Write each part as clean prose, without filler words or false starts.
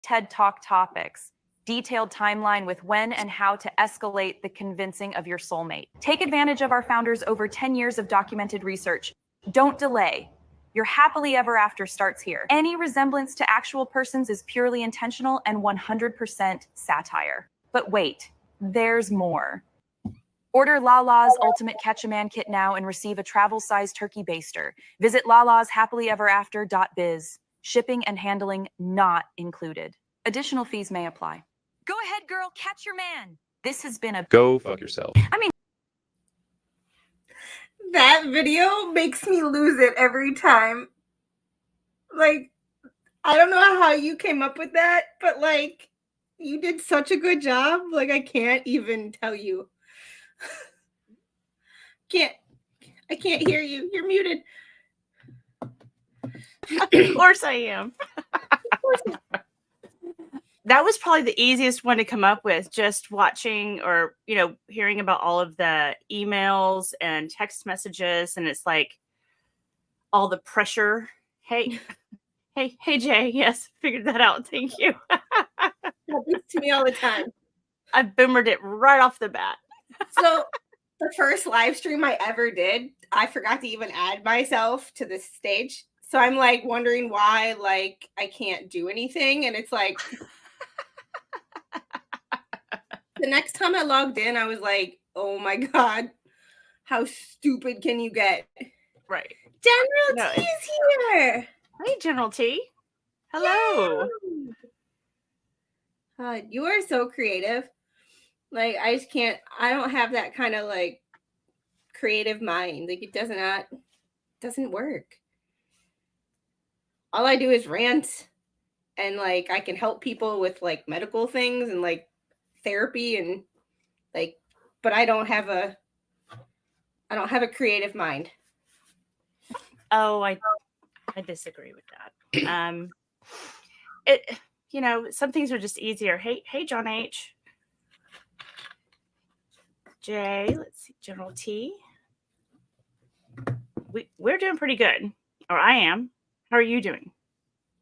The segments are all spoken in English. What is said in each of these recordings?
TED Talk topics, detailed timeline with when and how to escalate the convincing of your soulmate. Take advantage of our founders' over 10 years of documented research. Don't delay. Your happily ever after starts here. Any resemblance to actual persons is purely intentional and 100% satire. But wait, there's more. Order Lala's Ultimate Catch-A-Man Kit now and receive a travel-sized turkey baster. Visit lalashappilyeverafter.biz. Shipping and handling not included. Additional fees may apply. Go ahead, girl, catch your man. This has been a... Go fuck yourself. I mean, that video makes me lose it every time. Like, I don't know how you came up with that, but like, you did such a good job. Like, I can't even tell you. I can't hear you. You're muted. Of course I am. That was probably the easiest one to come up with, just watching or, hearing about all of the emails and text messages. And it's like all the pressure. Hey, Jay. Yes, figured that out. Thank you. Happens to me all the time. I boomered it right off the bat. So the first live stream I ever did, I forgot to even add myself to this stage. So I'm like wondering why, like, I can't do anything. And it's like, the next time I logged in, I was like, oh my God, how stupid can you get? Right. General T is here. Hey, General T. Hello. You are so creative. Like, I just can't, I don't have that kind of like creative mind. Like, it doesn't work. All I do is rant, and like I can help people with like medical things and like therapy and like, but I don't have a creative mind. Oh, I disagree with that. Some things are just easier. Hey, John H. Jay, let's see, General T. We're doing pretty good, or I am. How are you doing?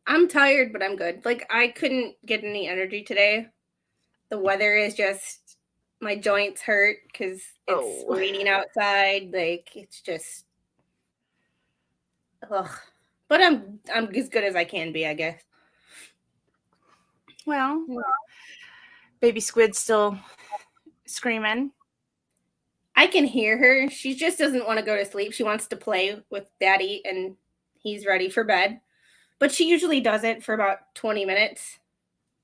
I'm tired, but I'm good. Like, I couldn't get any energy today. The weather is just, my joints hurt because it's raining outside. Like, it's just, ugh. But I'm as good as I can be, I guess. Well, baby squid's still screaming. I can hear her. She just doesn't want to go to sleep. She wants to play with Daddy, and he's ready for bed. But she usually does it for about 20 minutes,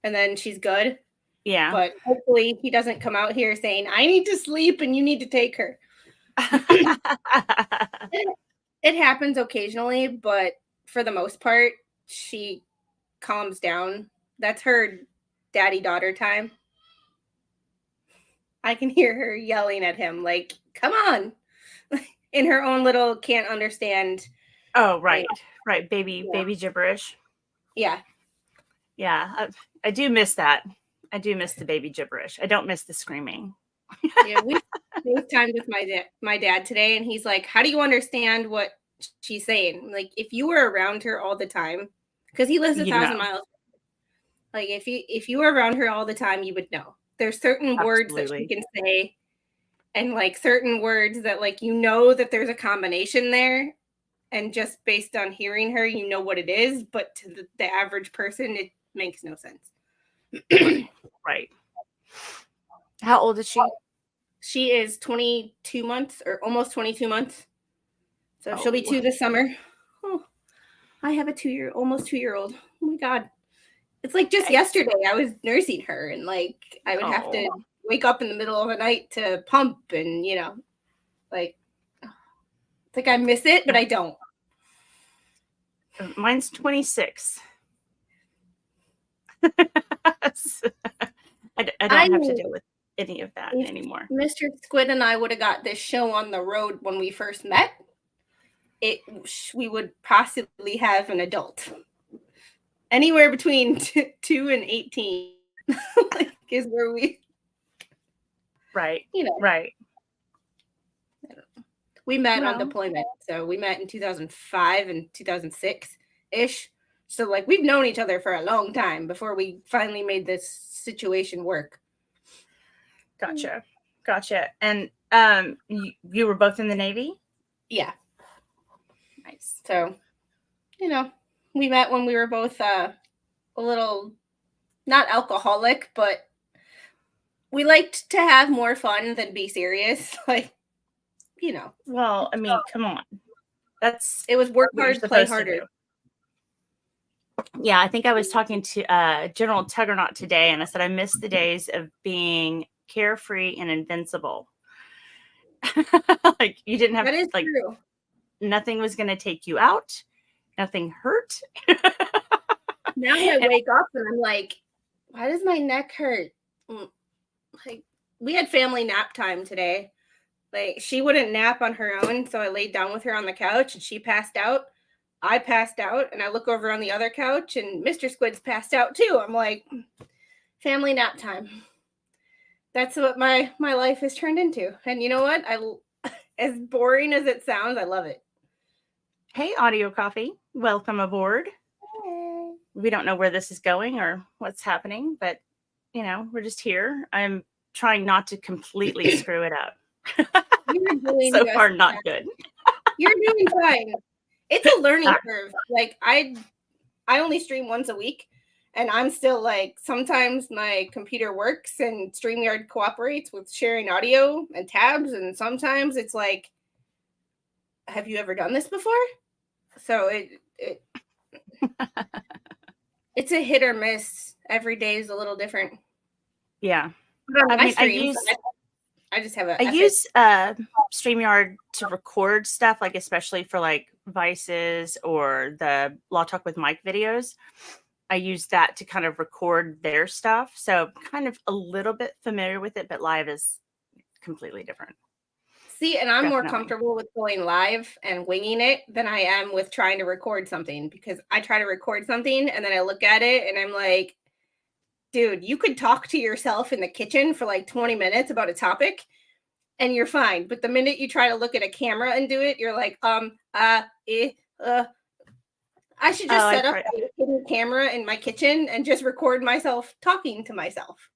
and then she's good. Yeah. But hopefully he doesn't come out here saying, I need to sleep and you need to take her. It happens occasionally, but for the most part, she calms down. That's her daddy-daughter time. I can hear her yelling at him, like, come on, in her own little can't understand. Oh, right. Right. Baby gibberish. Yeah. Yeah. I do miss that. I do miss the baby gibberish. I don't miss the screaming. Yeah. We FaceTimed with my dad today, and he's like, how do you understand what she's saying? Like, if you were around her all the time, because he lives 1,000 miles. Like, if you were around her all the time, you would know. There's certain words that she can say, and like certain words that like that there's a combination there, and just based on hearing her, you know what it is, but to the average person, it makes no sense. Right. How old is she? She is 22 months, or almost 22 months. So she'll be 2 this summer. Oh, I have a almost 2-year-old. Oh my God. It's like just yesterday I was nursing her, and like I would have to wake up in the middle of the night to pump, and like it's like I miss it, but I don't. Mine's 26. I don't have to deal with any of that anymore. Mr. Squid and I would have got this show on the road when we first met. We would possibly have an adult. Anywhere between 2 and 18 is where we... Right. Right. We met on deployment. So we met in 2005 and 2006-ish. So like we've known each other for a long time before we finally made this situation work. Gotcha. And you were both in the Navy? Yeah. Nice. So, you know, we met when we were both a little not alcoholic, but we liked to have more fun than be serious. Like, you know. Well, I mean, come on. It was work what you're hard, play supposed to harder. do. Yeah, I think I was talking to General Tuggernaut today, and I said I miss the days of being carefree and invincible. Like you didn't have That is like true. nothing was going to take you out, nothing hurt. Now I wake up and I'm like, why does my neck hurt? Like we had family nap time today. Like she wouldn't nap on her own, so I laid down with her on the couch and she passed out. I passed out and I look over on the other couch and Mr. Squid's passed out too. I'm like, family nap time. That's what my life has turned into. And you know what? As boring as it sounds, I love it. Hey, Audio Coffee, welcome aboard. Hey. We don't know where this is going or what's happening, but you know, we're just here. I'm trying not to completely screw it up. You're doing so far, not good. You're doing fine. It's a learning curve. Like I only stream once a week, and I'm still like sometimes my computer works and StreamYard cooperates with sharing audio and tabs, and sometimes it's like, have you ever done this before? So it's a hit or miss. Every day is a little different. Yeah. I just have I use StreamYard to record stuff, like especially for like Vices or the Law Talk with Mike videos. I use that to kind of record their stuff. So kind of a little bit familiar with it, but live is completely different. See, and I'm more comfortable with going live and winging it than I am with trying to record something, because I try to record something and then I look at it and I'm like, dude, you could talk to yourself in the kitchen for like 20 minutes about a topic and you're fine. But the minute you try to look at a camera and do it, you're like, I should just set up a hidden camera in my kitchen and just record myself talking to myself.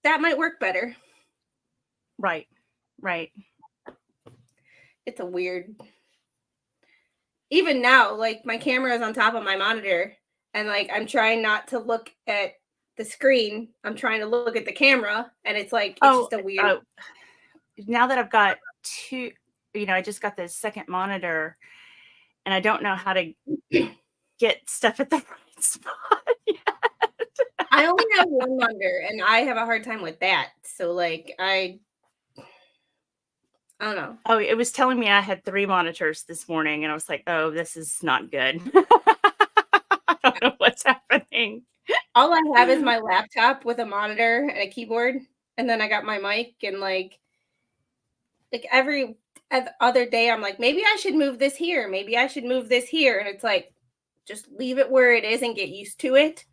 That might work better. Right. It's a weird. Even now, like my camera is on top of my monitor and like I'm trying not to look at the screen. I'm trying to look at the camera and it's like, it's just a weird. Now that I've got two, I just got the second monitor and I don't know how to get stuff at the right spot yet. I only have one monitor and I have a hard time with that. So like I don't know. Oh, it was telling me I had 3 monitors this morning and I was like, oh, this is not good. I don't know what's happening. All I have is my laptop with a monitor and a keyboard. And then I got my mic and like every other day I'm like, maybe I should move this here. Maybe I should move this here. And it's like, just leave it where it is and get used to it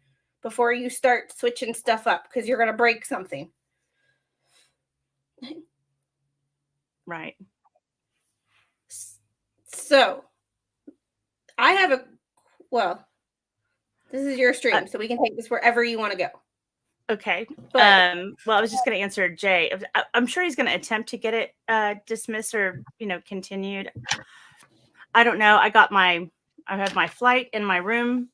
before you start switching stuff up because you're going to break something. Right. So I have this is your stream, so we can take this wherever you want to go. Okay. Well, I was just going to answer Jay. I'm sure he's going to attempt to get it dismissed or, continued. I don't know. I have my flight in my room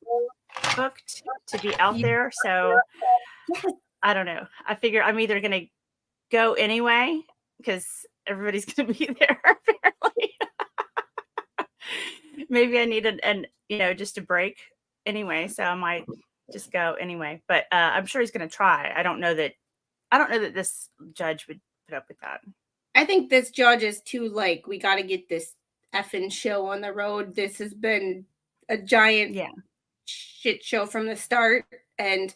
booked to be out there. So I don't know. I figure I'm either going to go anyway because everybody's going to be there apparently. Maybe I need just a break anyway. So I might just go anyway, but I'm sure he's going to try. I don't know that this judge would put up with that. I think this judge is too like, we got to get this effing show on the road. This has been a giant shit show from the start. And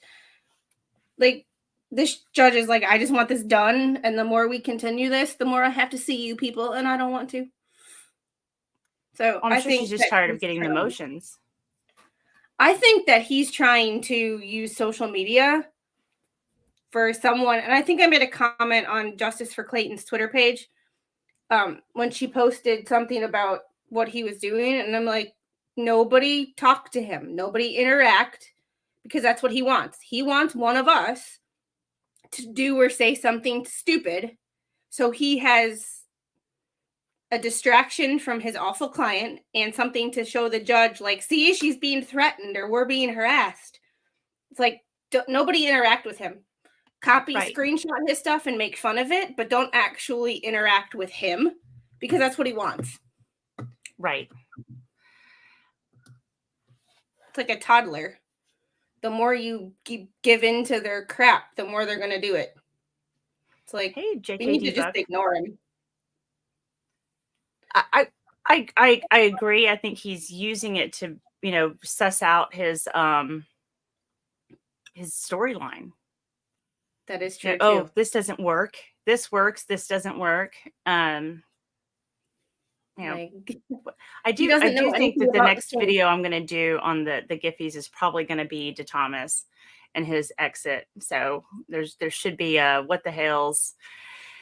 like, this judge is like, I just want this done. And the more we continue this, the more I have to see you people. And I don't want to. So I think she's just tired of getting the motions. I think that he's trying to use social media for someone. And I think I made a comment on Justice for Clayton's Twitter page when she posted something about what he was doing. And I'm like, nobody talk to him, nobody interact, because that's what he wants. He wants one of us to do or say something stupid, so he has a distraction from his awful client and something to show the judge, like, see, she's being threatened or we're being harassed. It's like, nobody interact with him. Copy, screenshot his stuff and make fun of it, but don't actually interact with him, because that's what he wants. Right. It's like a toddler. The more you give in to their crap, the more they're going to do it. It's like, hey, we need to just ignore him. I agree. I think he's using it to, suss out his storyline. That is true. Oh, this doesn't work. This works. This doesn't work. I do think that the next video I'm going to do on the Giphies is probably going to be to Thomas and his exit. So there should be a what the hell's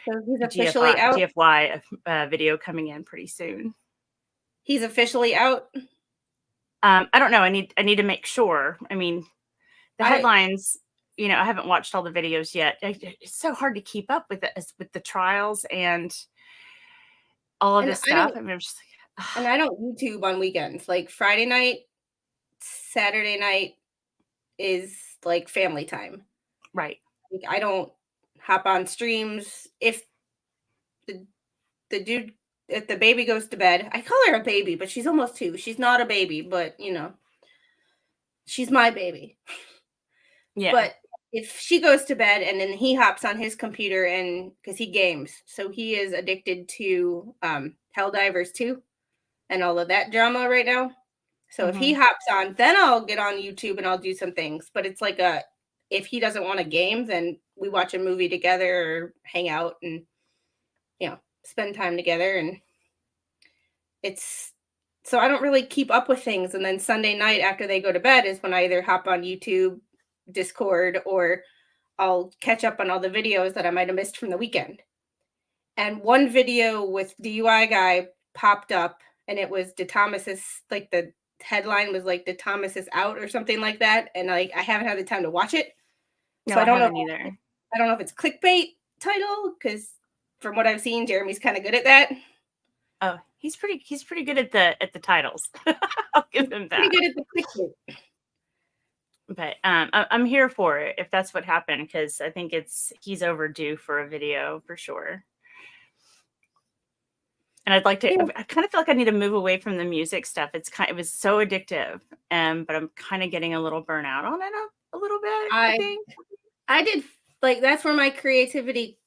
officially out? GFY video coming in pretty soon. He's officially out. I don't know. I need to make sure. I mean, the headlines. I haven't watched all the videos yet. It's so hard to keep up with the trials and all of this stuff. I'm just like, and I don't YouTube on weekends. Like Friday night, Saturday night is like family time. Right. Like, I don't hop on streams. If if the baby goes to bed, I call her a baby, but she's almost 2. She's not a baby, but she's my baby. Yeah. But if she goes to bed and then he hops on his computer, and because he games, so he is addicted to Helldivers 2 and all of that drama right now. So if he hops on, then I'll get on YouTube and I'll do some things. But it's like if he doesn't want to game, then we watch a movie together or hang out and spend time together. And it's so I don't really keep up with things. And then Sunday night after they go to bed is when I either hop on YouTube, Discord, or I'll catch up on all the videos that I might have missed from the weekend. And one video with DUI guy popped up, and it was DeThomas's, like the headline was like DeThomas is out or something like that. And like I haven't had the time to watch it, so I don't know either. I don't know if it's clickbait title, because from what I've seen, Jeremy's kind of good at that. Oh, he's pretty good at the titles. I'll give him that. Pretty good at the clickbait. But I'm here for it if that's what happened, because I think he's overdue for a video for sure. And I'd like to. Yeah. I kind of feel like I need to move away from the music stuff. It was so addictive, but I'm kind of getting a little burnout on it a little bit. I think I did, like, that's where my creativity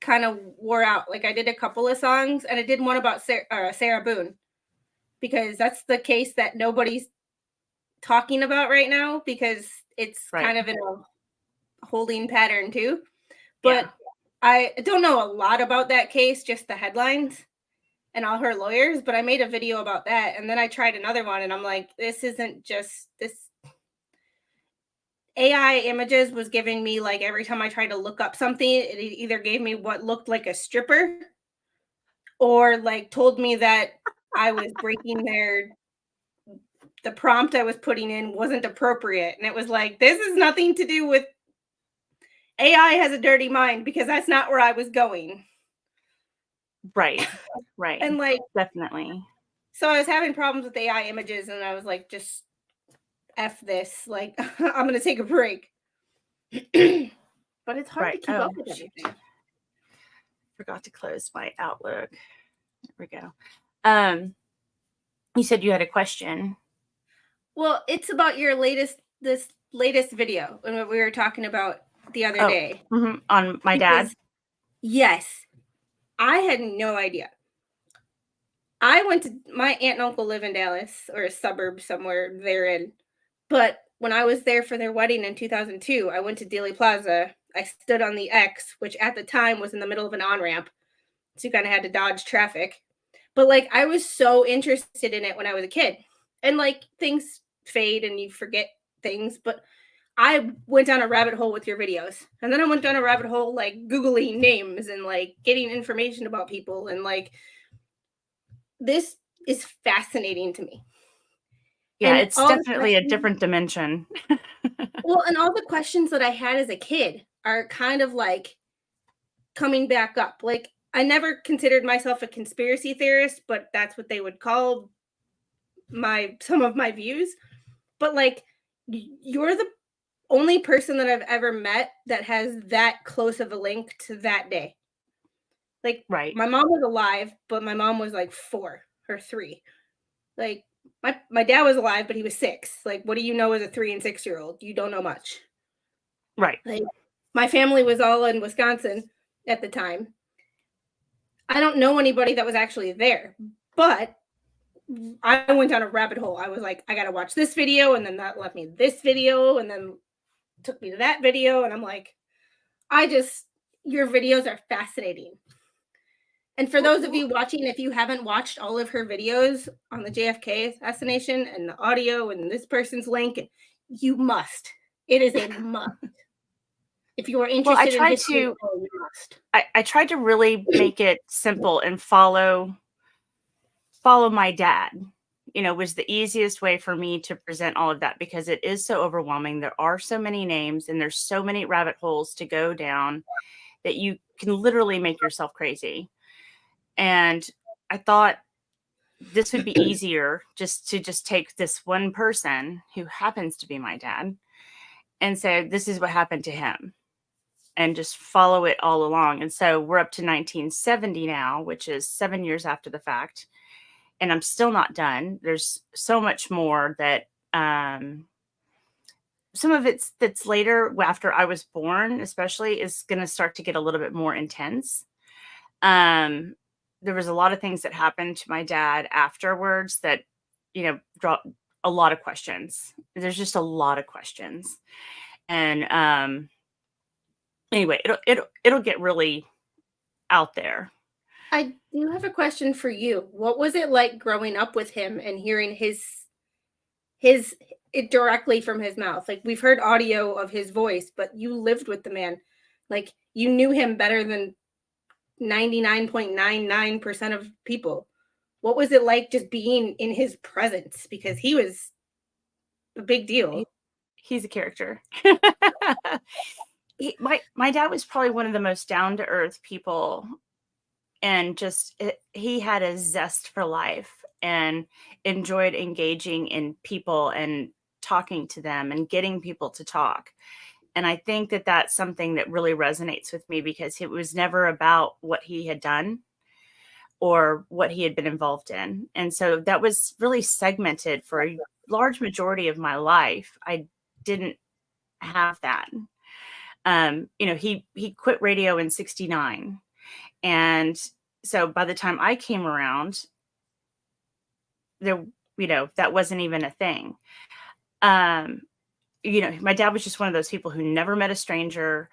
kind of wore out. Like I did a couple of songs, and I did one about Sarah Boone, because that's the case that nobody's talking about right now, because it's kind of in a holding pattern too. But I don't know a lot about that case, just the headlines and all her lawyers, but I made a video about that. And then I tried another one, and I'm like, this isn't just this. AI images was giving me, like, every time I tried to look up something, it either gave me what looked like a stripper or like told me that I was breaking the prompt I was putting in wasn't appropriate. And it was like, this is nothing to do with AI has a dirty mind, because that's not where I was going. Right. And like, definitely. So I was having problems with AI images, and I was like, just F this. Like, I'm going to take a break. But it's hard to keep up with everything. Forgot to close my Outlook. There we go. You said you had a question. Well, it's about your latest video, and what we were talking about the other day. On my dad. Yes. I had no idea. I went to, my aunt and uncle live in Dallas, or a suburb somewhere therein. But when I was there for their wedding in 2002, I went to Dealey Plaza. I stood on the X, which at the time was in the middle of an on-ramp. So you kind of had to dodge traffic. But like, I was so interested in it when I was a kid. And like, things fade and you forget things. But I went down a rabbit hole with your videos. And then I went down a rabbit hole, like Googling names and like getting information about people. And like, this is fascinating to me. Yeah, And it's all the definitely a questions, different dimension. well, and all the questions that I had as a kid are kind of like coming back up. Like, I never considered myself a conspiracy theorist, but that's what they would call some of my views. But like, you're the only person that I've ever met that has that close of a link to that day. Like, Right. my mom was alive, but my mom was like 4 or 3. Like, my dad was alive, but he was 6. Like, what do you know as a 3 and 6-year-old? You don't know much. Right. Like, my family was all in Wisconsin at the time. I don't know anybody that was actually there, but I went down a rabbit hole. I was like, I gotta watch this video, and then that left me this video, and then took me to that video, and I'm like, your videos are fascinating. And for those of you watching, if you haven't watched all of her videos on the JFK assassination and the audio and this person's link, you must. It is a must. If you are Well, interested in history, you must. I tried to really make it simple and follow my dad, was the easiest way for me to present all of that, because it is so overwhelming. There are so many names and there's so many rabbit holes to go down that you can literally make yourself crazy. And I thought this would be easier just to take this one person who happens to be my dad and say, this is what happened to him, and just follow it all along. And so we're up to 1970 now, which is 7 years after the fact. And I'm still not done. There's so much more that some of that's later, after I was born, especially, is going to start to get a little bit more intense. There was a lot of things that happened to my dad afterwards that, draw a lot of questions. There's just a lot of questions. And anyway, it'll get really out there. I do have a question for you. What was it like growing up with him and hearing it directly from his mouth? Like, we've heard audio of his voice, but you lived with the man. Like, you knew him better than 99.99% of people. What was it like just being in his presence? Because he was a big deal. He's a character. My dad was probably one of the most down to earth people, and he had a zest for life and enjoyed engaging in people and talking to them and getting people to talk. And I think that that's something that really resonates with me, because it was never about what he had done or what he had been involved in. And so that was really segmented for a large majority of my life. I didn't have that. He quit radio in 1969. And so by the time I came around, that wasn't even a thing. My dad was just one of those people who never met a stranger.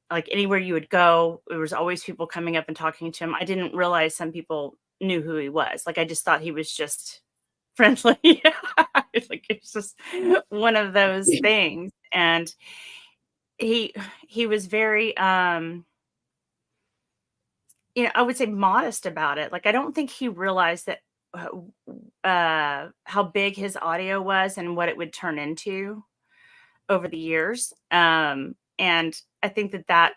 Like, anywhere you would go, there was always people coming up and talking to him. I didn't realize some people knew who he was. Like, I just thought he was just friendly. Like, it's just one of those things. And he was very I would say modest about it. Like, I don't think he realized that how big his audio was and what it would turn into over the years. And I think that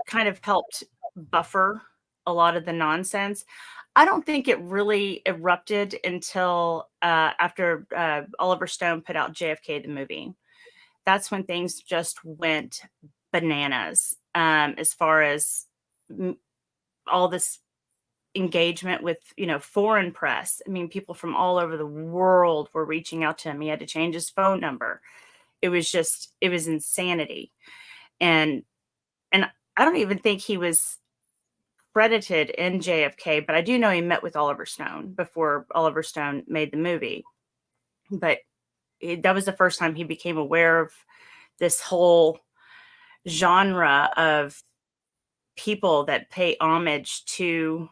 kind of helped buffer a lot of the nonsense. I don't think it really erupted until after Oliver Stone put out JFK the movie. That's when things just went bananas, as far as all this engagement with foreign press. I mean, people from all over the world were reaching out to him. He had to change his phone number. It was insanity. And I don't even think he was credited in JFK, but I do know he met with Oliver Stone before Oliver Stone made the movie. But that was the first time he became aware of this whole genre of people that pay homage to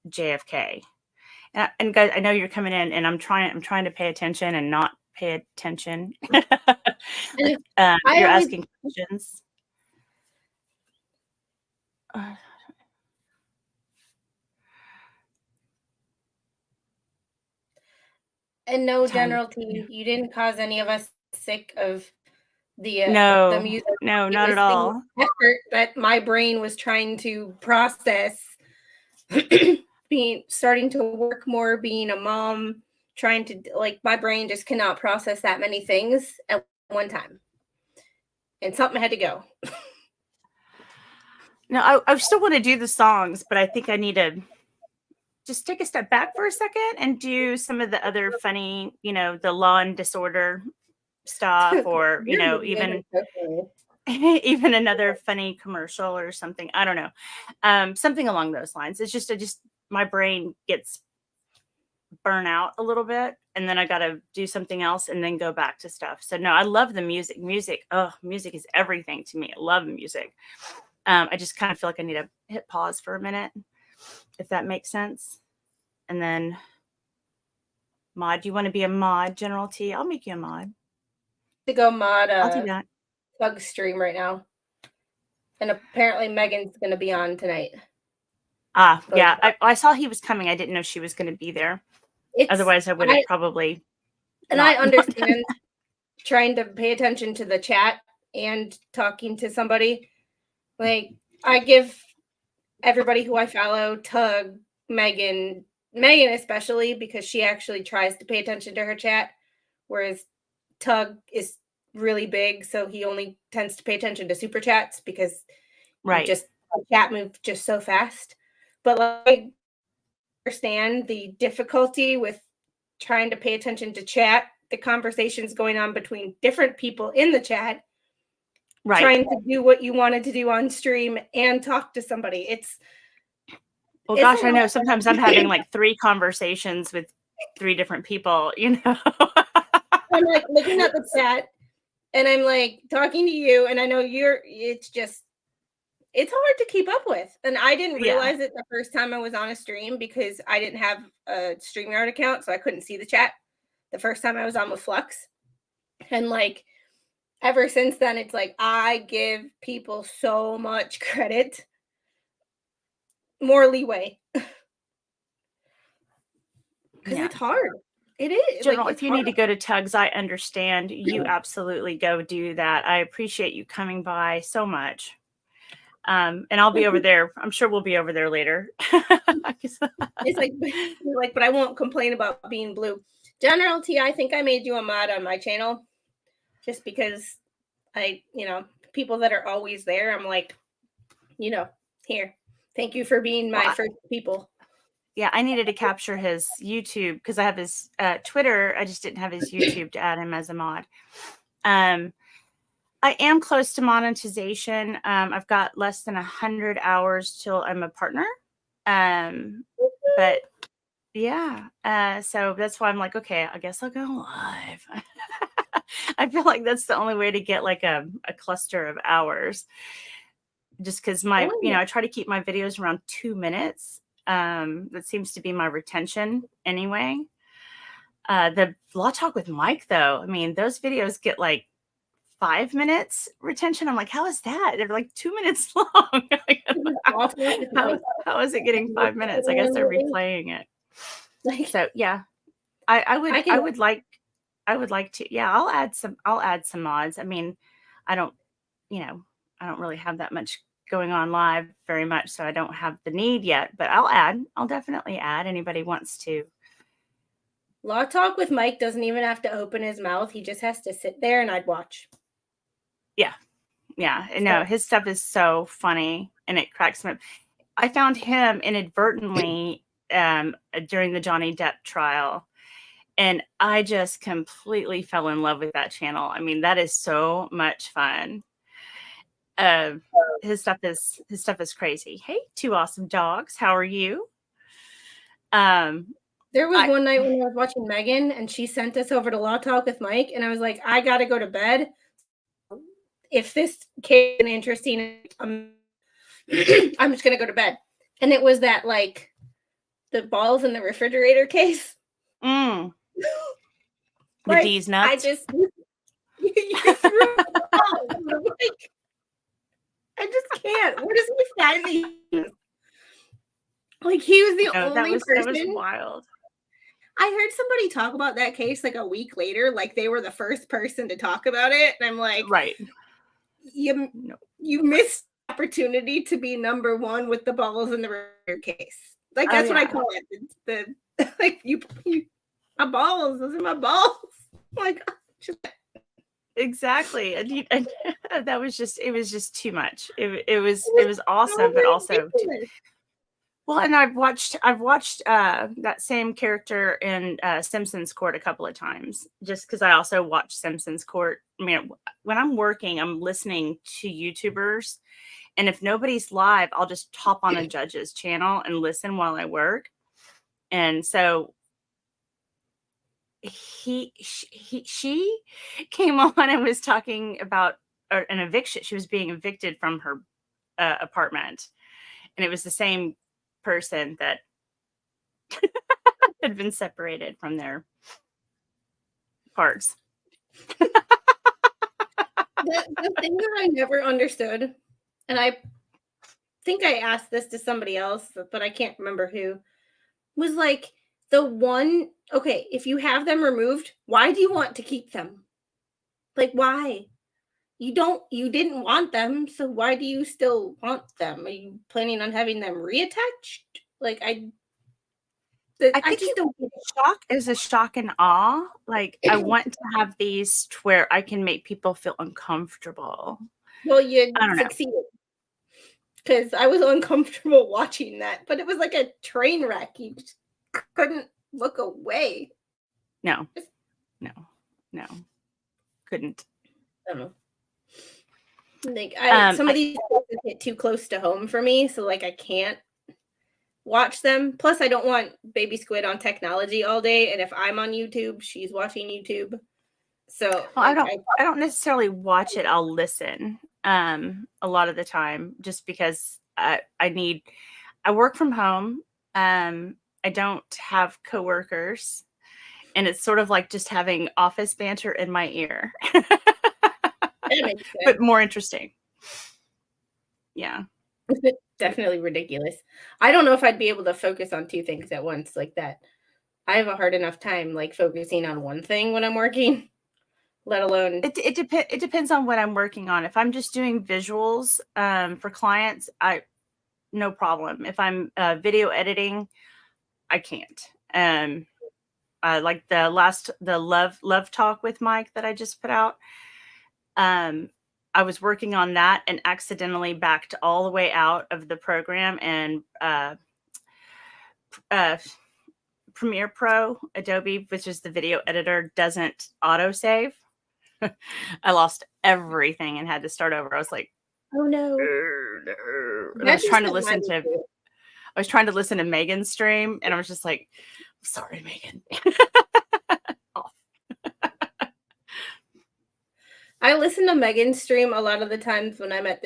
JFK. And guys, I know you're coming in, and I'm trying to pay attention and not pay attention. You're asking questions. And no, time. General T, you didn't cause any of us sick of the No, music. no, It not was at all. the effort that my brain was trying to process, starting to work more, being a mom, trying to, like, my brain just cannot process that many things at one time. And something had to go. No, I still want to do the songs, but I think I need to just take a step back for a second and do some of the other funny, the law and disorder stuff, or even even another funny commercial or something. I don't know, something along those lines. It's just my brain gets burn out a little bit, and then I got to do something else and then go back to stuff. So no, I love the music. Music is everything to me. I love music. I just kind of feel like I need to hit pause for a minute, if that makes sense. And then mod, you want to be a mod, General T? I'll make you a mod. To go mod I'll do that. Bug stream right now. And apparently Megan's going to be on tonight. Yeah. I saw he was coming. I didn't know she was going to be there. Otherwise, I would have probably. And I understand trying to pay attention to the chat and talking to somebody. Like, I give everybody who I follow, Tug, Megan especially, because she actually tries to pay attention to her chat, whereas Tug is really big, so he only tends to pay attention to super chats because just chat moves just so fast. But I understand the difficulty with trying to pay attention to chat, the conversations going on between different people in the chat, trying to do what you wanted to do on stream and talk to somebody. Gosh, I know sometimes I'm having like 3 conversations with 3 different people, I'm like looking at the chat and I'm like talking to you, and I know it's hard to keep up with. And I didn't realize it the first time I was on a stream because I didn't have a StreamYard account, so I couldn't see the chat the first time I was on with Flux. And like ever since then, it's like I give people so much credit, more leeway. Because it's hard. It is. General, if you need to go to Tugs, I understand. You absolutely go do that. I appreciate you coming by so much. And I'll be over there. I'm sure we'll be over there later. It's like, but I won't complain about being blue. General T, I think I made you a mod on my channel just because people that are always there, I'm like, here. Thank you for being my first people. Yeah, I needed to capture his YouTube because I have his Twitter. I just didn't have his YouTube to add him as a mod. I am close to monetization. I've got less than 100 hours till I'm a partner. But yeah, so that's why I'm like, okay, I guess I'll go live. I feel like that's the only way to get like a cluster of hours. Just because I try to keep my videos around 2 minutes. That seems to be my retention anyway. The Law Talk with Mike, though, I mean, those videos get like 5 minutes retention. I'm like, how is that? They're like 2 minutes long. How is it getting 5 minutes? I guess they're replaying it. So yeah, I would like to. Yeah, I'll add some mods. I mean, I don't really have that much going on live very much, so I don't have the need yet, but I'll definitely add. Anybody wants to. Law Talk with Mike doesn't even have to open his mouth. He just has to sit there and I'd watch. Yeah. No, his stuff is so funny and it cracks me up. I found him inadvertently during the Johnny Depp trial, and I just completely fell in love with that channel. I mean, that is so much fun. His stuff is crazy. Hey, 2 awesome dogs. How are you? There was one night when I was watching Megan and she sent us over to Law Talk with Mike, and I was like, I gotta go to bed. If this case is interesting, I'm just gonna go to bed. And it was that like the balls in the refrigerator case. The like, D's nuts. I just you threw like, I just can't. Where does he find these? Like, he was the only person. That was wild. I heard somebody talk about that case like a week later, like they were the first person to talk about it. And I'm like, Right. you missed the opportunity to be number one with the balls in the rear case. Like that's what I call it. It's the like you my balls, those are my balls. Like exactly. And that was just, it was just too much. It was awesome, but also well, and I've watched that same character in Simpsons Court a couple of times, just because I also watch Simpsons Court. I mean, when I'm working, I'm listening to YouTubers, and if nobody's live, I'll just hop on a judge's channel and listen while I work. And so she came on and was talking about an eviction. She was being evicted from her apartment, and it was the same person that had been separated from their parts. The thing that I never understood, and I think I asked this to somebody else, but I can't remember who, was like the one, okay, if you have them removed, why do you want to keep them? Like, why? You didn't want them, so why do you still want them? Are you planning on having them reattached? Like, I think just don't get it. Shock is a shock and awe. Like, I want to have these to where I can make people feel uncomfortable. Well, you I don't know. succeeded. Because I was uncomfortable watching that, but it was like a train wreck. You just couldn't look away. No. Couldn't. I don't know. Like some of these hit too close to home for me, so like I can't watch them. Plus, I don't want Baby Squid on technology all day, and if I'm on YouTube, she's watching YouTube. So well, I don't necessarily watch it. I'll listen a lot of the time, just because I work from home. I don't have coworkers, and it's sort of like just having office banter in my ear. But more interesting. Yeah. Definitely ridiculous. I don't know if I'd be able to focus on two things at once like that. I have a hard enough time like focusing on one thing when I'm working, let alone it depends on what I'm working on. If I'm just doing visuals for clients, no problem. If I'm video editing, I can't. Like the love talk with Mike that I just put out. I was working on that and accidentally backed all the way out of the program, and Premiere Pro, Adobe, which is the video editor, doesn't autosave. I lost everything and had to start over. I was like, oh no. I was trying to listen to Megan's stream, and I was just like, sorry, Megan. I listen to Megan's stream a lot of the times when I'm at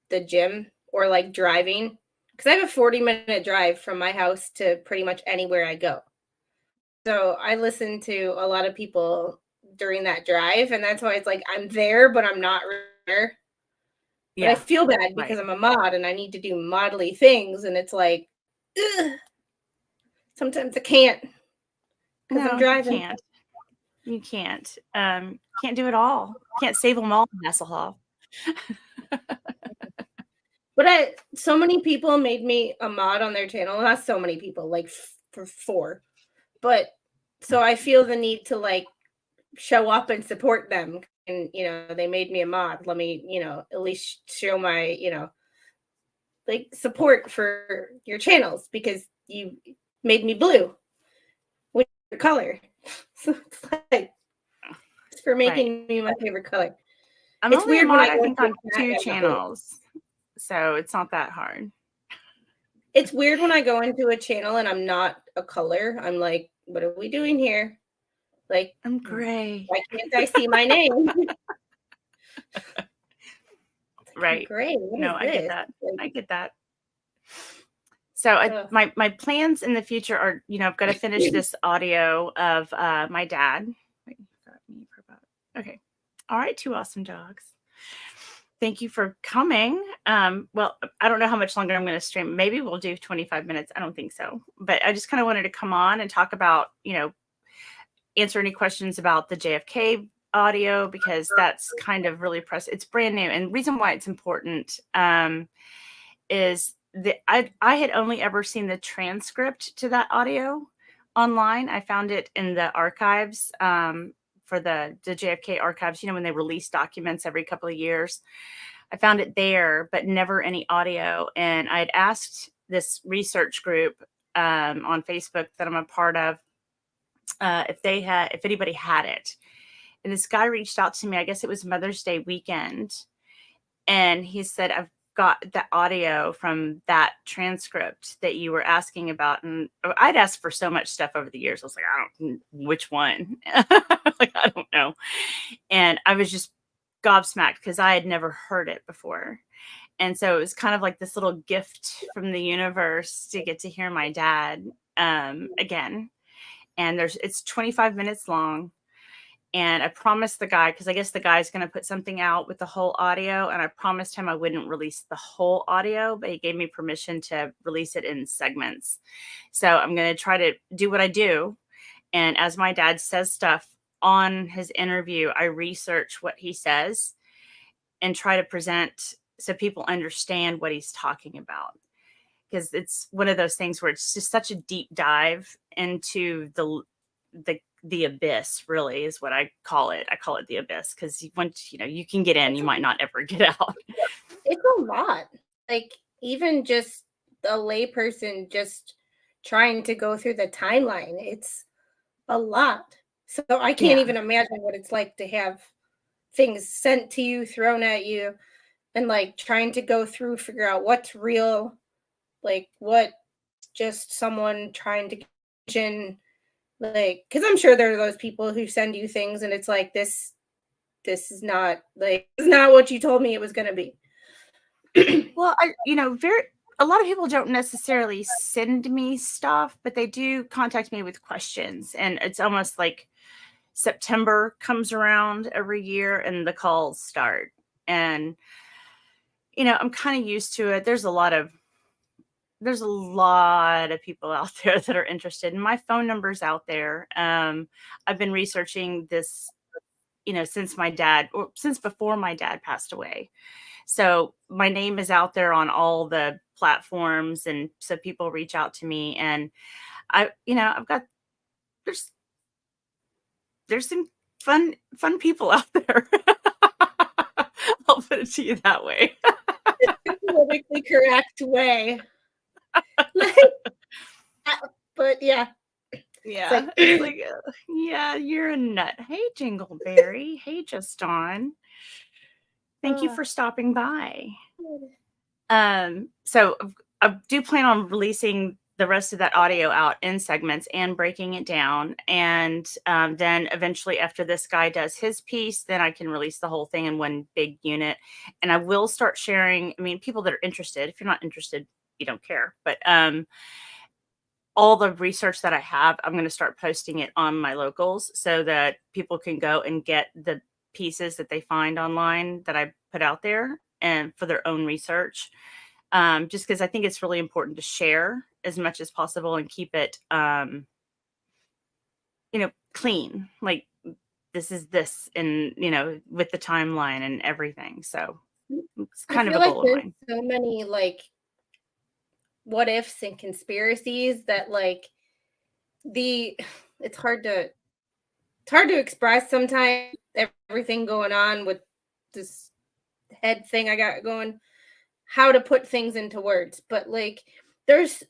the gym or like driving, because I have a 40-minute drive from my house to pretty much anywhere I go. So I listen to a lot of people during that drive, and that's why it's like I'm there, but I'm not there. Yeah. But I feel bad because I'm a mod and I need to do modly things, and it's like, ugh. Sometimes I can't because I'm driving. You can't. Can't do it all. Can't save them all, Hasselhoff. But so many people made me a mod on their channel. Not so many people, like for 4. But so I feel the need to like show up and support them. And, they made me a mod. Let me, at least show my, like support for your channels because you made me blue with your color. So it's like, it's for making me my favorite color. It's weird when I think on 2 channels. So it's not that hard. It's weird when I go into a channel and I'm not a color. I'm like, what are we doing here? Like, I'm gray. Why can't I see my name? Right. Gray. No, I get that. I get that. So my plans in the future are, I've got to finish this audio of my dad. Wait, okay. All right, 2 awesome dogs. Thank you for coming. Well, I don't know how much longer I'm going to stream. Maybe we'll do 25 minutes. I don't think so. But I just kind of wanted to come on and talk about, answer any questions about the JFK audio, because that's kind of really it's brand new. And the reason why it's important is that I had only ever seen the transcript to that audio online. I found it in the archives for the JFK archives, when they release documents every couple of years. I found it there, but never any audio. And I had asked this research group on Facebook that I'm a part of if anybody had it. And this guy reached out to me, I guess it was Mother's Day weekend. And he said, I've got the audio from that transcript that you were asking about. And I'd asked for so much stuff over the years. I was like, I don't, which one? Like, I don't know. And I was just gobsmacked because I had never heard it before. And so it was kind of like this little gift from the universe to get to hear my dad again. And it's 25 minutes long. And I promised the guy, because I guess the guy's going to put something out with the whole audio. And I promised him I wouldn't release the whole audio, but he gave me permission to release it in segments. So I'm going to try to do what I do. And as my dad says stuff on his interview, I research what he says and try to present so people understand what he's talking about. Because it's one of those things where it's just such a deep dive into the abyss, really, is what I call it. I call it the abyss because once you can get in, you might not ever get out. It's a lot. Like, even just a layperson just trying to go through the timeline, it's a lot. So I can't even imagine what it's like to have things sent to you, thrown at you, and like trying to go through, figure out what's real, like what just someone trying to get in. Like, because I'm sure there are those people who send you things and it's like, this is not what you told me it was going to be. Well, a lot of people don't necessarily send me stuff, but they do contact me with questions. And it's almost like September comes around every year and the calls start. And, I'm kind of used to it. There's a lot of people out there that are interested, and my phone number's out there. I've been researching this, since before my dad passed away. So my name is out there on all the platforms. And so people reach out to me, and I've got, there's some fun people out there. I'll put it to you that way. Politically correct way. But yeah, yeah, you're a nut. Hey, Jingleberry. Hey, Just On. Thank you for stopping by. So I do plan on releasing the rest of that audio out in segments and breaking it down. And then eventually, after this guy does his piece, then I can release the whole thing in one big unit. And I will start sharing. I mean, people that are interested, if you're not interested, you don't care. But all the research that I have, I'm going to start posting it on my locals so that people can go and get the pieces that they find online that I put out there and for their own research. Just because I think it's really important to share as much as possible and keep it, clean. Like, this is this, and, with the timeline and everything. So it's kind of a goal of mine. So many like what ifs and conspiracies that it's hard to express sometimes, everything going on with this head thing I got going, how to put things into words. But like, there's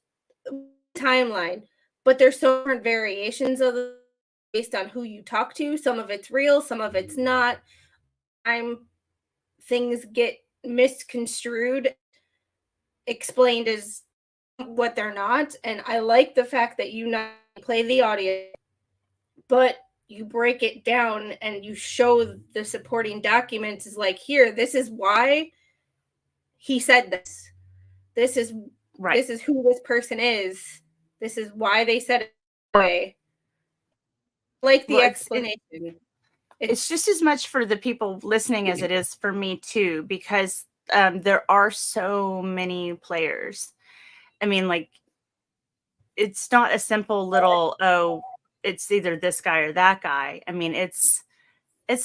timeline, but there's so many variations of it based on who you talk to. Some of it's real, some of it's not. Things get misconstrued, explained as what they're not. And I like the fact that you not play the audio, but you break it down and you show the supporting documents. Is like, here, this is why he said this. This is right. This is who this person is. This is why they said it that way. Like the explanation. It's just as much for the people listening as it is for me too, because there are so many players. I mean, like, it's not a simple little, oh, it's either this guy or that guy. I mean, it's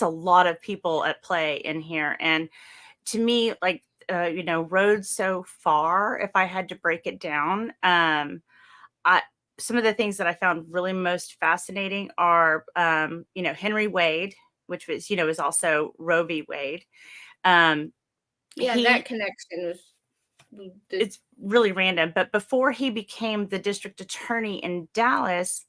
a lot of people at play in here. And to me, like, roads so far, if I had to break it down, some of the things that I found really most fascinating are, Henry Wade, which was, is also Roe v. Wade. That connection was. It's really random, but before he became the district attorney in Dallas,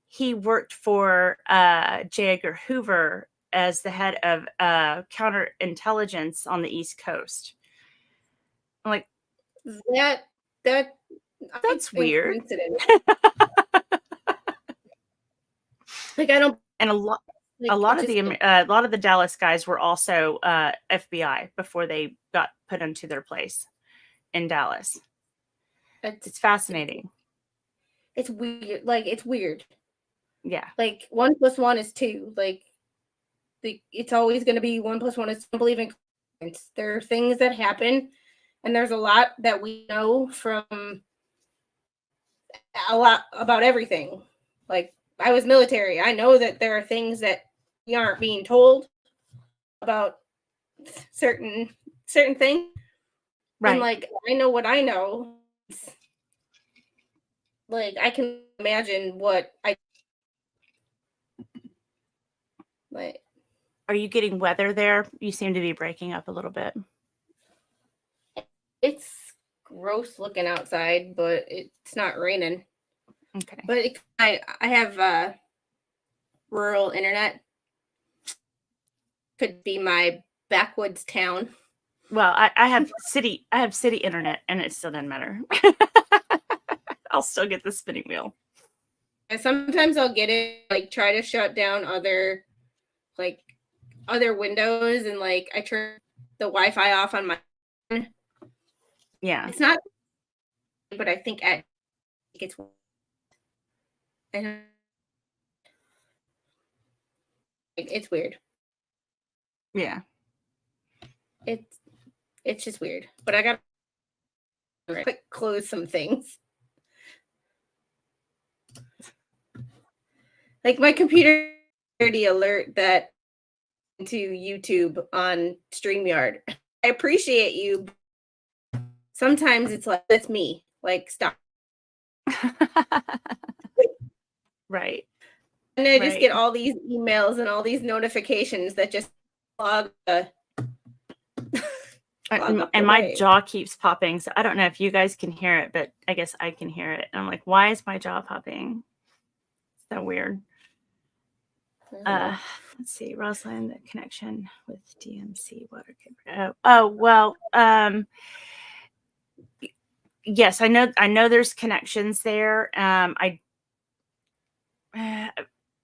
he worked for J. Edgar Hoover as the head of counterintelligence on the East Coast. I'm like, that's weird. Like, I don't. And a lot of the Dallas guys were also FBI before they got put into their place in Dallas. It's fascinating. It's weird. Like, it's weird. Yeah. Like, 1 + 1 is 2. Like, it's always going to be 1 + 1 is. I don't believe in coincidence. There are things that happen, and there's a lot that we know from a lot about everything. Like, I was military. I know that there are things that we aren't being told about certain things. Right. And, like, I know what I know. Like, I can imagine what I like. Are you getting weather there? You seem to be breaking up a little bit. It's gross looking outside, but it's not raining. Okay. But I have rural internet. Could be my backwoods town. Well, I have city internet, and it still doesn't matter. I'll still get the spinning wheel. And sometimes I'll get it, like, try to shut down other windows, and, like, I turn the Wi-Fi off on my phone. Yeah. It's not, but I think it's. It's weird. Yeah. It's just weird. But I got to quick close some things. Like, my computer alert that to YouTube on StreamYard. I appreciate you. Sometimes it's like, that's me. Like, stop. Right. And I just get all these emails and all these notifications that just log and my jaw keeps popping. So I don't know if you guys can hear it, but I guess I can hear it. And I'm like, why is my jaw popping? So weird. Let's see, Rosalind, the connection with DMC water. Yes, I know there's connections there.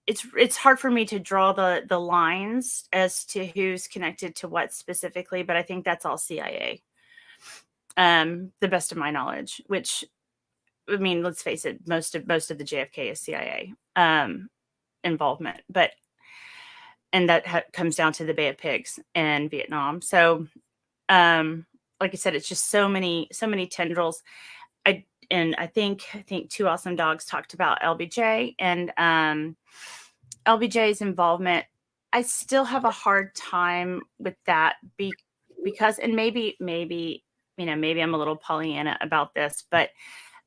It's hard for me to draw the lines as to who's connected to what specifically, but I think that's all CIA. The best of my knowledge, which, I mean, let's face it, most of the JFK is CIA involvement, and that comes down to the Bay of Pigs and Vietnam. So, like I said, it's just so many tendrils. I think Two Awesome Dogs talked about LBJ and LBJ's involvement. I still have a hard time with that because, and maybe I'm a little Pollyanna about this, but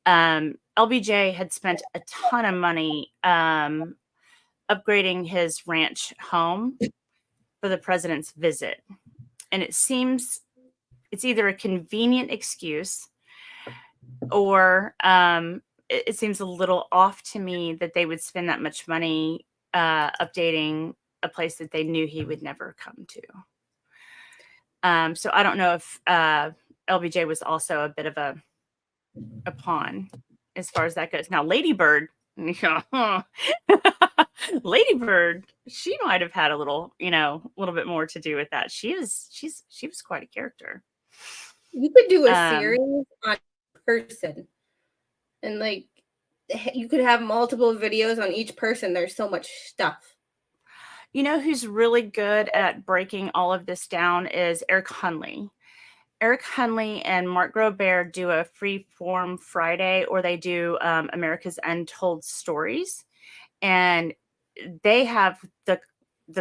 LBJ had spent a ton of money upgrading his ranch home for the president's visit. And it seems it's either a convenient excuse or it seems a little off to me that they would spend that much money updating a place that they knew he would never come to. So I don't know if LBJ was also a bit of a pawn as far as that goes. Now, Lady Bird, she might have had a little bit more to do with that. She was quite a character. You could do a series on person, and like you could have multiple videos on each person. There's so much stuff. You know who's really good at breaking all of this down is Eric Hunley. Eric Hunley and Mark Grobert do a Freeform Friday, or they do America's Untold Stories, and they have the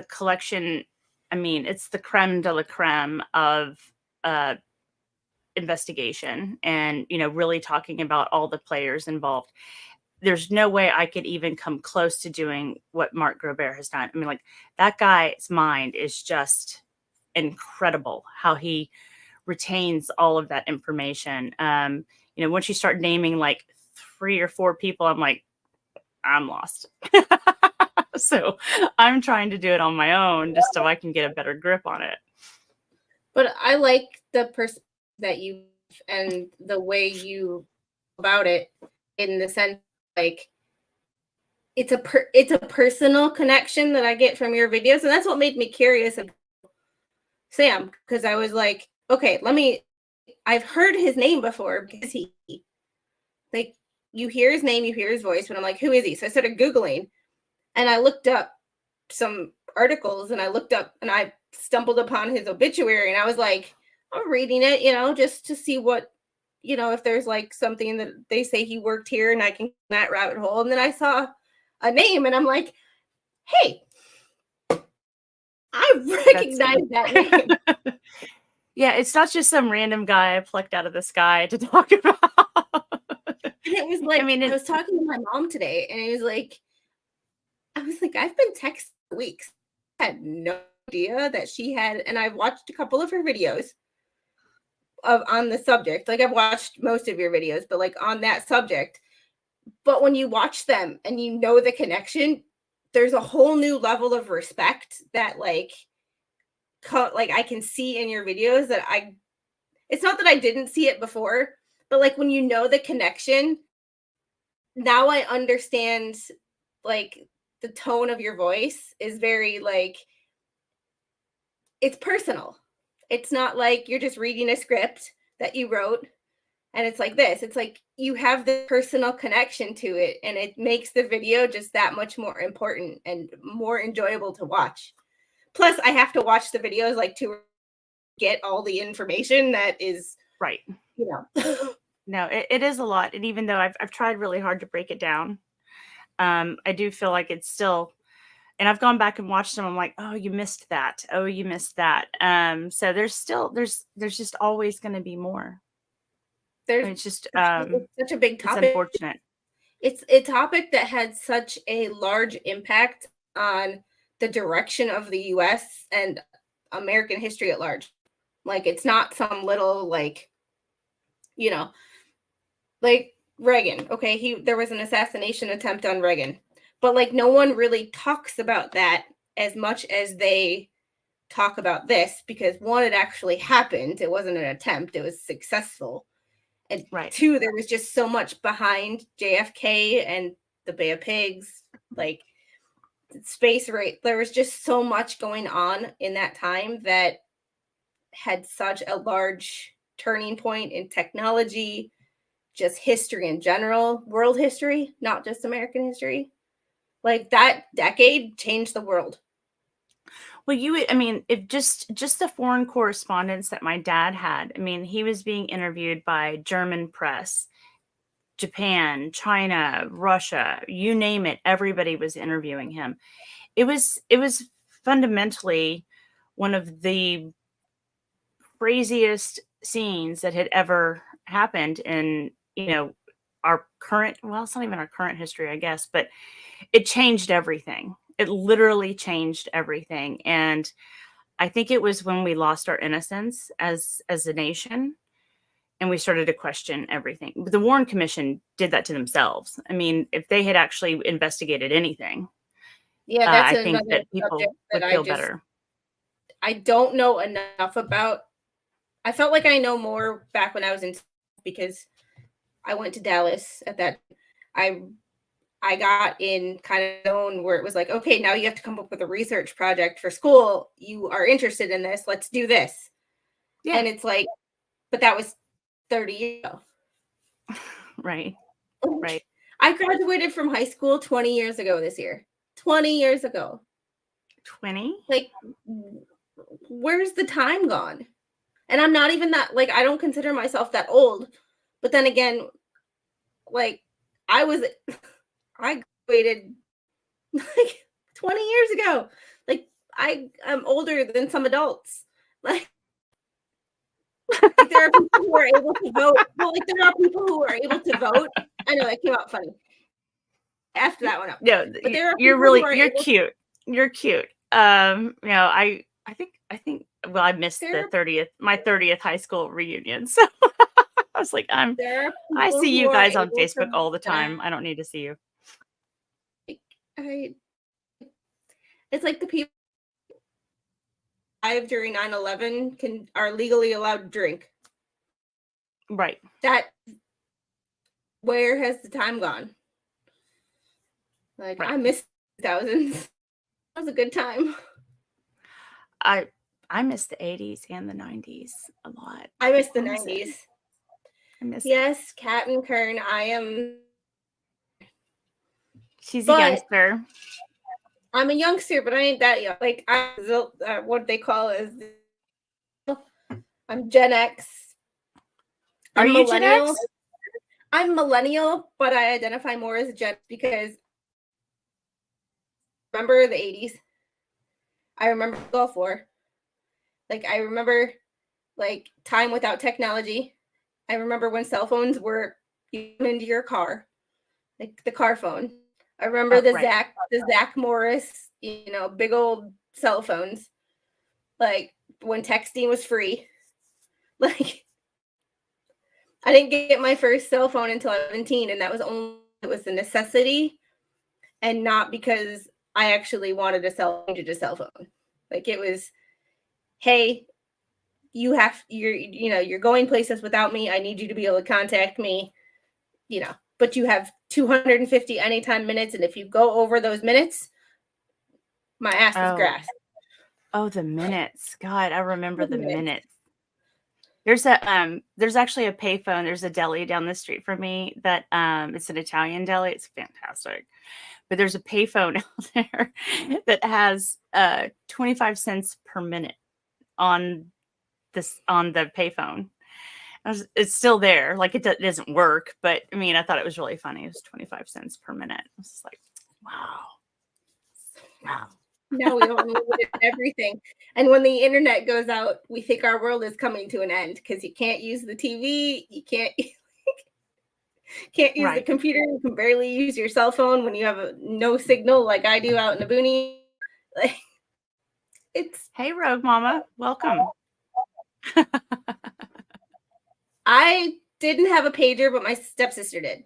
collection. I mean, it's the creme de la creme of investigation, and really talking about all the players involved. There's no way I could even come close to doing what Mark Grobert has done. I mean, like, that guy's mind is just incredible, how he retains all of that information. Once you start naming like 3 or 4 people, I'm like, I'm lost. So I'm trying to do it on my own just so I can get a better grip on it. But I like the perspective that you and the way you about it, in the sense like it's a personal connection that I get from your videos, and that's what made me curious about Sam, because I was like, okay, I've heard his name before, because he, like, you hear his name, you hear his voice, but I'm like, who is he? So I started Googling, and I looked up some articles, and I stumbled upon his obituary, and I was like, I'm reading it, just to see what, if there's like something that they say he worked here, and I can that rabbit hole. And then I saw a name, and I'm like, hey, I recognize that name. Yeah, it's not just some random guy I plucked out of the sky to talk about. And it was like, I was talking to my mom today, and I was like, I've been texting for weeks. I had no idea that she had, and I've watched a couple of her videos on the subject. Like, I've watched most of your videos, but like on that subject. But when you watch them and you know the connection, there's a whole new level of respect that like I can see in your videos that it's not that I didn't see it before, but like when you know the connection, now I understand, like, the tone of your voice is very like, it's personal. It's not like you're just reading a script that you wrote and it's like this. It's like you have the personal connection to it, and it makes the video just that much more important and more enjoyable to watch. Plus, I have to watch the videos like to get all the information that is right. No, it is a lot. And even though I've tried really hard to break it down, I do feel like it's still, and I've gone back and watched them. I'm like, oh, you missed that. Oh, you missed that. So there's just always going to be more. It's just it's such a big topic. It's unfortunate. It's a topic that had such a large impact on the direction of the U.S. and American history at large. Like, it's not some little, like, like Reagan. Okay, there was an assassination attempt on Reagan, but like no one really talks about that as much as they talk about this, because one, it actually happened. It wasn't an attempt. It was successful. And right. 2, there was just so much behind JFK and the Bay of Pigs, like space race. There was just so much going on in that time that had such a large turning point in technology, just history in general, world history, not just American history. Like, that decade changed the world. Well, if just the foreign correspondence that my dad had, I mean, he was being interviewed by German press, Japan, China, Russia, you name it, everybody was interviewing him. It was fundamentally one of the craziest scenes that had ever happened in, our current, well, it's not even our current history, I guess, but it changed everything. It literally changed everything. And I think it was when we lost our innocence as a nation, and we started to question everything. The Warren Commission did that to themselves. I mean, if they had actually investigated anything, that's I think that people would feel better. I don't know enough about. I felt like I know more back when I was in, because I went to Dallas at that. I got in kind of zone where it was like, okay, now you have to come up with a research project for school. You are interested in this. Let's do this. Yeah. And it's like, but that was 30 years ago. Right. I graduated from high school 20 years ago this year. 20 years ago. 20? Like, where's the time gone? And I'm not even that, like, I don't consider myself that old. But then again, like, I graduated like 20 years ago. Like, I am older than some adults. Like, there are people who are able to vote. Well, like, there are people who are able to vote. I know that came out funny. After that one up. No, But there are you're people really who are you're able cute. You're cute. I think well, I missed There the 30th my 30th high school reunion. So I was like, there are I people see who you are guys on able Facebook to all the time. I don't need to see you. It's like the people alive during 9/11 are legally allowed to drink. Right. That where has the time gone? Like, Right. I miss 2000s. That was a good time. I miss the 80s and the 90s a lot. I miss the miss it. 90s. I miss it. Yes, Kat and Kern, I am. She's a But youngster. I'm a youngster, but I ain't that young. Like, what they call is, I'm Gen X. Are I'm you Gen millennial. X? I'm millennial, but I identify more as a Gen because remember the 80s. I remember Gulf War. Like, I remember, like, time without technology. I remember when cell phones were into your car, like the car phone. I remember the right. Zach Morris, big old cell phones. Like, when texting was free. Like, I didn't get my first cell phone until I was 17, and it was a necessity and not because I actually wanted a cell phone. Like, it was, hey, you're going places without me. I need you to be able to contact me, but you have 250 anytime minutes. And if you go over those minutes, my ass is grass. Oh, the minutes. God, I remember the minutes. There's actually a payphone. There's a deli down the street from me that it's an Italian deli. It's fantastic. But there's a payphone out there that has 25 cents per minute on the payphone. It's still there. Like, it doesn't work, but I mean, I thought it was really funny. It was 25 cents per minute. I was just like, wow. Now we don't need everything. And when the internet goes out, we think our world is coming to an end because you can't use the TV, you can't use the computer, you can barely use your cell phone when you have no signal like I do out in the boonies. Like, Hey, Rogue Mama, welcome. I didn't have a pager, but my stepsister did.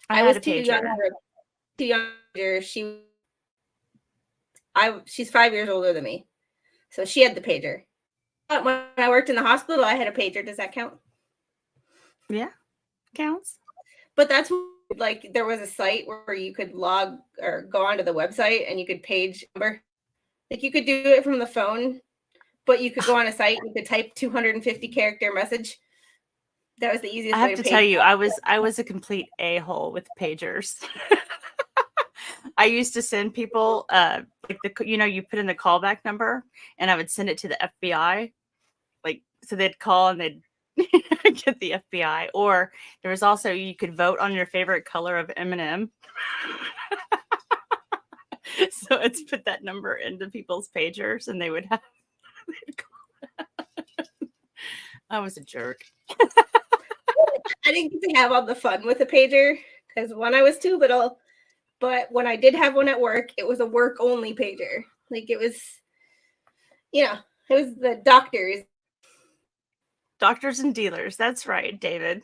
I was too young. She's 5 years older than me, so she had the pager. But when I worked in the hospital, I had a pager. Does that count? Yeah, counts. But that's like, there was a site where you could log or go onto the website and you could page number. Like, you could do it from the phone, but you could go on a site and you could type 250 character message. That was the easiest way to I have to tell you, I was a complete a-hole with pagers. I used to send people like you put in the callback number, and I would send it to the FBI. Like, so they'd call and they'd get the FBI. Or there was also, you could vote on your favorite color of M&M. So it's put that number into people's pagers, and they'd call. I was a jerk. I didn't get to have all the fun with a pager because, one, I was too little. But when I did have one at work, it was a work only pager. Like, it was, it was the doctors. Doctors and dealers. That's right, David.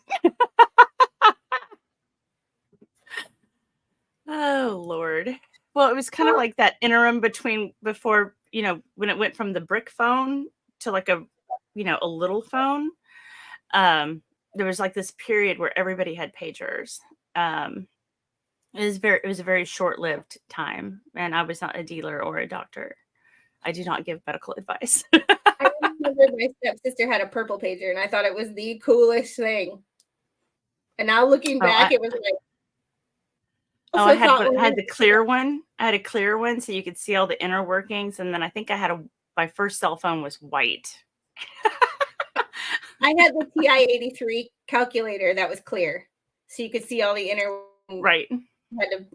Oh, Lord. Well, it was kind of like that interim before, when it went from the brick phone to like a little phone. There was like this period where everybody had pagers. It was a very short-lived time, and I was not a dealer or a doctor. I do not give medical advice. I remember my stepsister had a purple pager, and I thought it was the coolest thing. And now looking back, it was like, I had the clear one. I had a clear one, so you could see all the inner workings. And then I think my first cell phone was white. I had the TI-83 calculator that was clear, so you could see all the inner. Right.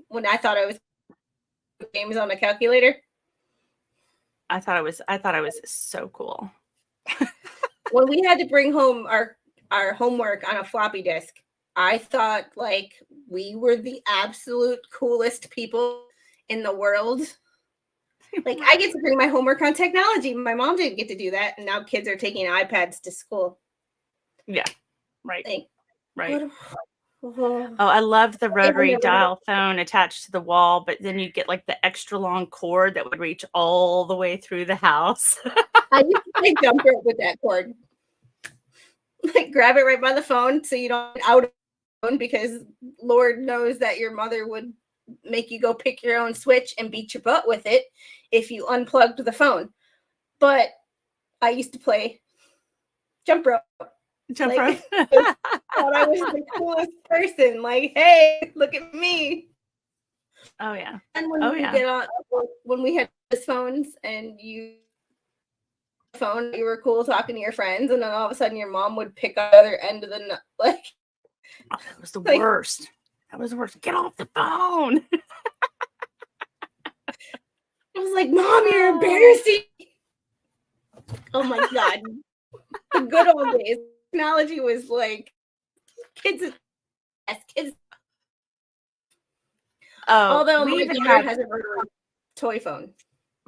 When I thought I was games on the calculator. I thought it was so cool. When we had to bring home our homework on a floppy disk, I thought like we were the absolute coolest people in the world. Like I get to bring my homework on technology. My mom didn't get to do that, and now kids are taking iPads to school. Yeah, right. Like, right. Oh, I love the rotary dial phone attached to the wall, but then you get like the extra long cord that would reach all the way through the house. I used to play jump rope with that cord. Like grab it right by the phone so you don't get out of the phone, because Lord knows that your mother would make you go pick your own switch and beat your butt with it if you unplugged the phone. But I used to play jump rope. Jump rope. Thought I was the coolest person. Like, hey, look at me. Oh yeah. And when get on, when we had phones and you phone, you were cool talking to your friends, and then all of a sudden your mom would pick up the other end of the like. Oh, that was the worst. That was the worst. Get off the phone. I was like, Mom, you're embarrassing. Oh my God. The good old days. Technology was like kids. Oh, although my daughter has a rotary toy phone.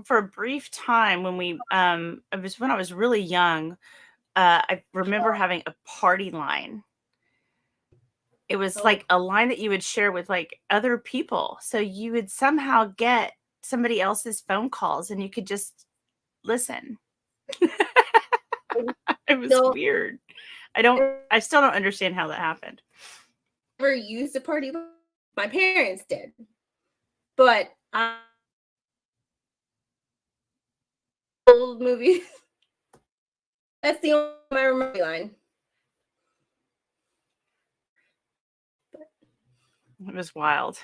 For a brief time when we it was when I was really young, I remember having a party line. It was like a line that you would share with like other people. So you would somehow get somebody else's phone calls and you could just listen. It was weird. I still don't understand how that happened. Never used a party line. My parents did. But old movies. That's the only one I remember line. It was wild.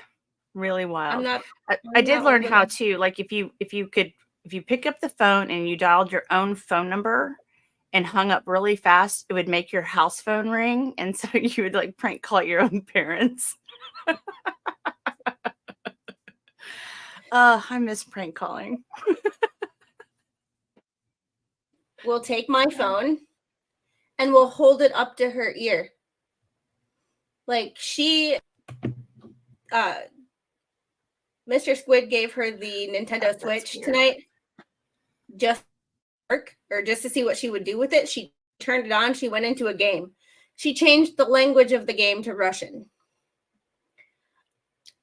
Really wild. I did learn how to, like, if you pick up the phone and you dialed your own phone number and hung up really fast, it would make your house phone ring, and so you would like prank call your own parents. I miss prank calling. We'll take my phone and we'll hold it up to her ear. Like Mr. Squid gave her the Nintendo Switch tonight just to see what she would do with it. She turned it on. She went into a game. She changed the language of the game to Russian.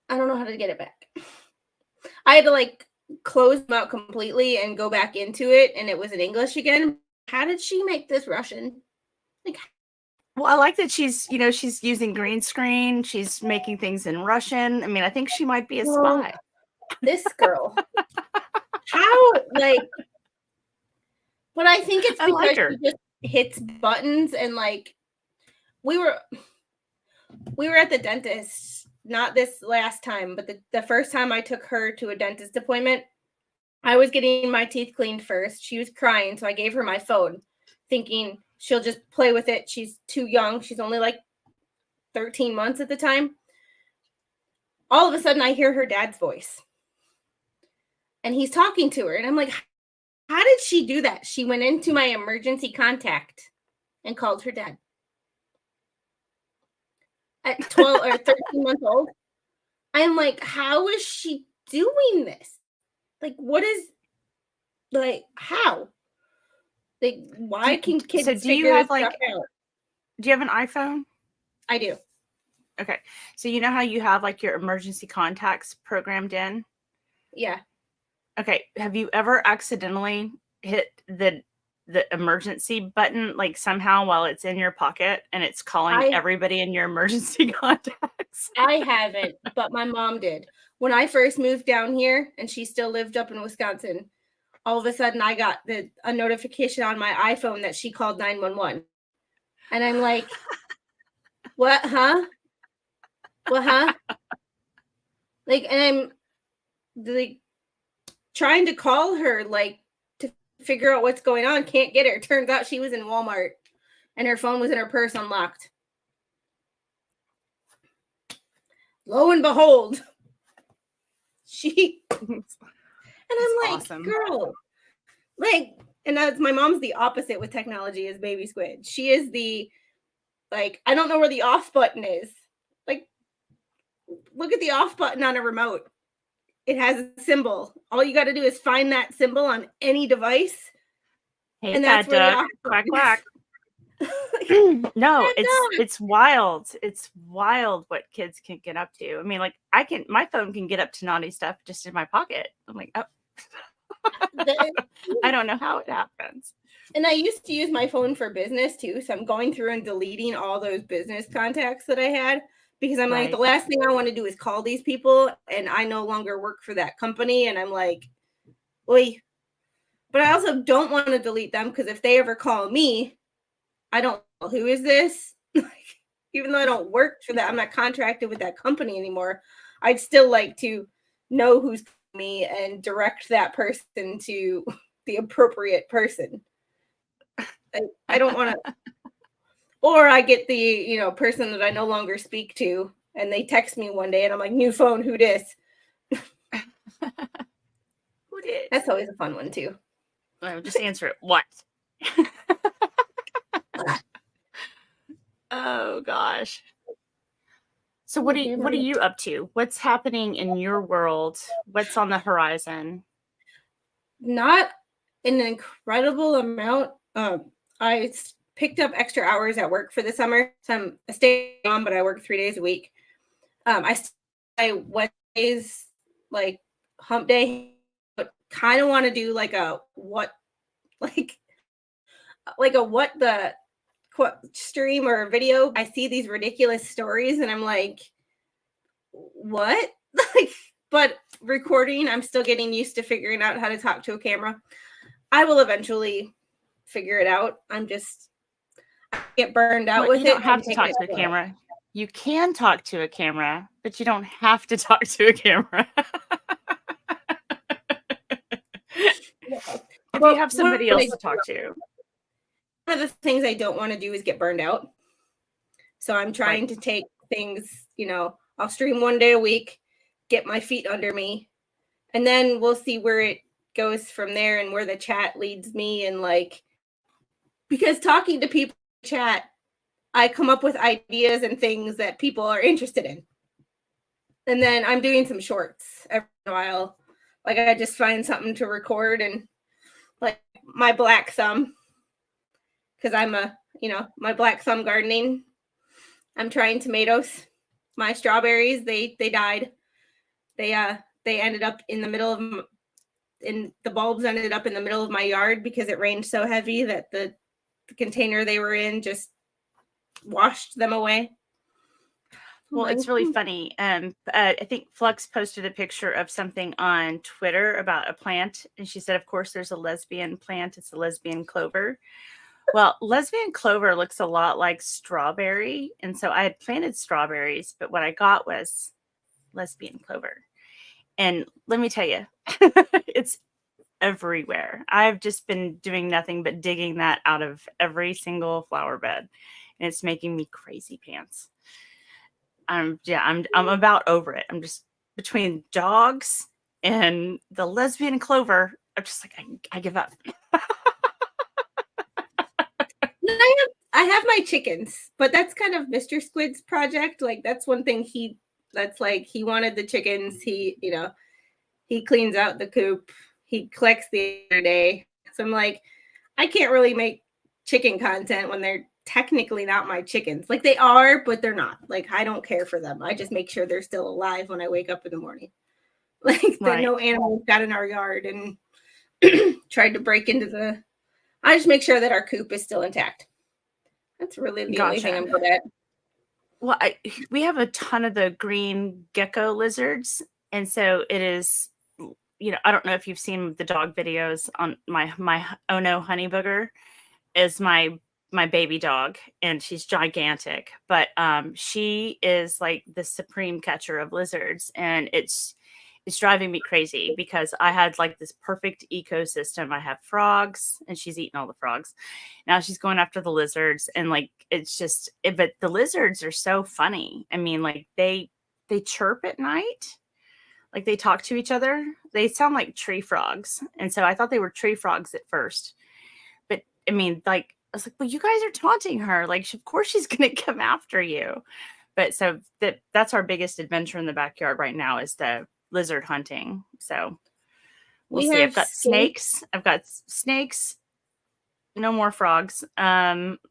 I don't know how to get it back. I had to like close them out completely and go back into it, and it was in English again. How did she make this Russian? Like, well, I like that she's using green screen. She's making things in Russian. I mean, I think she might be a spy. This girl. How, like, but I think it's because she just hits buttons, and like we were at the dentist, not this last time, but the first time I took her to a dentist appointment, I was getting my teeth cleaned first. She was crying, so I gave her my phone, thinking she'll just play with it. She's too young. She's only like 13 months at the time. All of a sudden, I hear her dad's voice. And he's talking to her. And I'm like, how did she do that? She went into my emergency contact and called her dad. At 12 or 13 months old. I'm like, how is she doing this? Like, what is, like, how? Like, why can kids figure this stuff out? Do you have an iPhone? I do. Okay. So you know how you have like your emergency contacts programmed in? Yeah. Okay. Have you ever accidentally hit the emergency button like somehow while it's in your pocket and it's calling everybody in your emergency contacts? I haven't, but my mom did. When I first moved down here and she still lived up in Wisconsin, all of a sudden I got a notification on my iPhone that she called 911. And I'm like, what, huh? What, huh? Like, and I'm like trying to call her, like, to figure out what's going on. Can't get her. Turns out she was in Walmart and her phone was in her purse unlocked. Lo and behold, and I'm like, awesome. girl, like, and that's my mom's the opposite with technology as baby squid. She is the, like, I don't know where the off button is. Like, look at the off button on a remote. It has a symbol. All you got to do is find that symbol on any device. Hey, and that's where the off quack button quack. No, it's wild. It's wild what kids can get up to. I mean, like my phone can get up to naughty stuff just in my pocket. I'm like, oh. I don't know how it happens. And I used to use my phone for business too. So I'm going through and deleting all those business contacts that I had because I'm like, the last thing I want to do is call these people and I no longer work for that company. And I'm like, oi. But I also don't want to delete them because if they ever call me, I don't know who is this. Even though I don't work for that, I'm not contracted with that company anymore. I'd still like to know who's me and direct that person to the appropriate person. I don't want to, or I get the person that I no longer speak to, and they text me one day, and I'm like, new phone, who dis? Who dis? That's always a fun one too. I'll just answer it. What? Oh gosh. So what are you up to? What's happening in your world? What's on the horizon? Not an incredible amount. I picked up extra hours at work for the summer. So I stay on, but I work 3 days a week. I Wednesdays, like hump day, but kind of want to do like a what the stream or video. I see these ridiculous stories and I'm like, what? But recording, I'm still getting used to figuring out how to talk to a camera. I will eventually figure it out. I get burned out with it. You don't have to talk to a camera. You can talk to a camera, but you don't have to talk to a camera. If you have somebody else to talk to. One of the things I don't want to do is get burned out. So I'm trying to take things, I'll stream 1 day a week, get my feet under me, and then we'll see where it goes from there and where the chat leads me. And because talking to people in chat, I come up with ideas and things that people are interested in. And then I'm doing some shorts every while. Like I just find something to record, and like my black thumb, because I'm my black thumb gardening. I'm trying tomatoes. My strawberries, they died. They ended up in the middle of, the bulbs ended up in the middle of my yard because it rained so heavy that the container they were in just washed them away. Well, it's really funny. I think Flux posted a picture of something on Twitter about a plant, and she said, of course, there's a lesbian plant. It's a lesbian clover. Well, lesbian clover looks a lot like strawberry, and so I had planted strawberries, but what I got was lesbian clover. And let me tell you, it's everywhere. I've just been doing nothing but digging that out of every single flower bed, and it's making me crazy pants. I'm about over it. I'm just between dogs and the lesbian clover. I'm just like, I give up. I have my chickens, but that's kind of Mr. Squid's project. Like that's one thing he wanted the chickens. He cleans out the coop. He collects the other day. So I'm like, I can't really make chicken content when they're technically not my chickens. Like they are, but they're not. Like I don't care for them. I just make sure they're still alive when I wake up in the morning. Like that no animals got in our yard and tried to break into I just make sure that our coop is still intact. That's really the only thing I'm good at. Well, we have a ton of the green gecko lizards, and so it is. I don't know if you've seen the dog videos on my Ono honey booger is my baby dog, and she's gigantic, but she is like the supreme catcher of lizards, and it's driving me crazy because I had like this perfect ecosystem. I have frogs and she's eating all the frogs. Now she's going after the lizards and like it's just but the lizards are so funny. I mean, like they chirp at night. Like they talk to each other. They sound like tree frogs. And so I thought they were tree frogs at first. But I mean, like I was like, well, you guys are taunting her. Like, of course she's gonna come after you. But so that's our biggest adventure in the backyard right now is the lizard hunting. So we'll see. I've got snakes. No more frogs.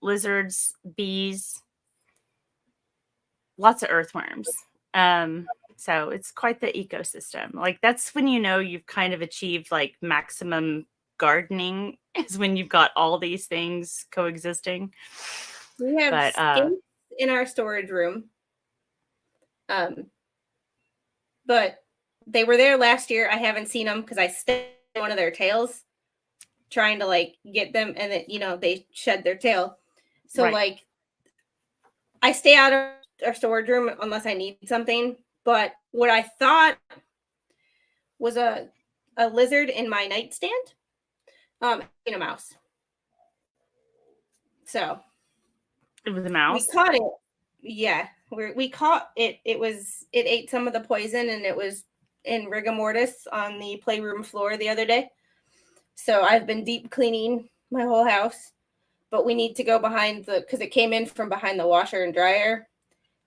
Lizards, bees, lots of earthworms. So it's quite the ecosystem. Like that's when you know you've kind of achieved like maximum gardening is when you've got all these things coexisting. We have skinks in our storage room. But they were there last year. I haven't seen them because I stepped on one of their tails trying to like get them, and then they shed their tail. So like I stay out of our storage room unless I need something. But what I thought was a lizard in my nightstand, a mouse. So it was a mouse. We caught it. Yeah, we caught it. It ate some of the poison, and it was in rigor mortis on the playroom floor the other day. So I've been deep cleaning my whole house, but we need to go behind because it came in from behind the washer and dryer.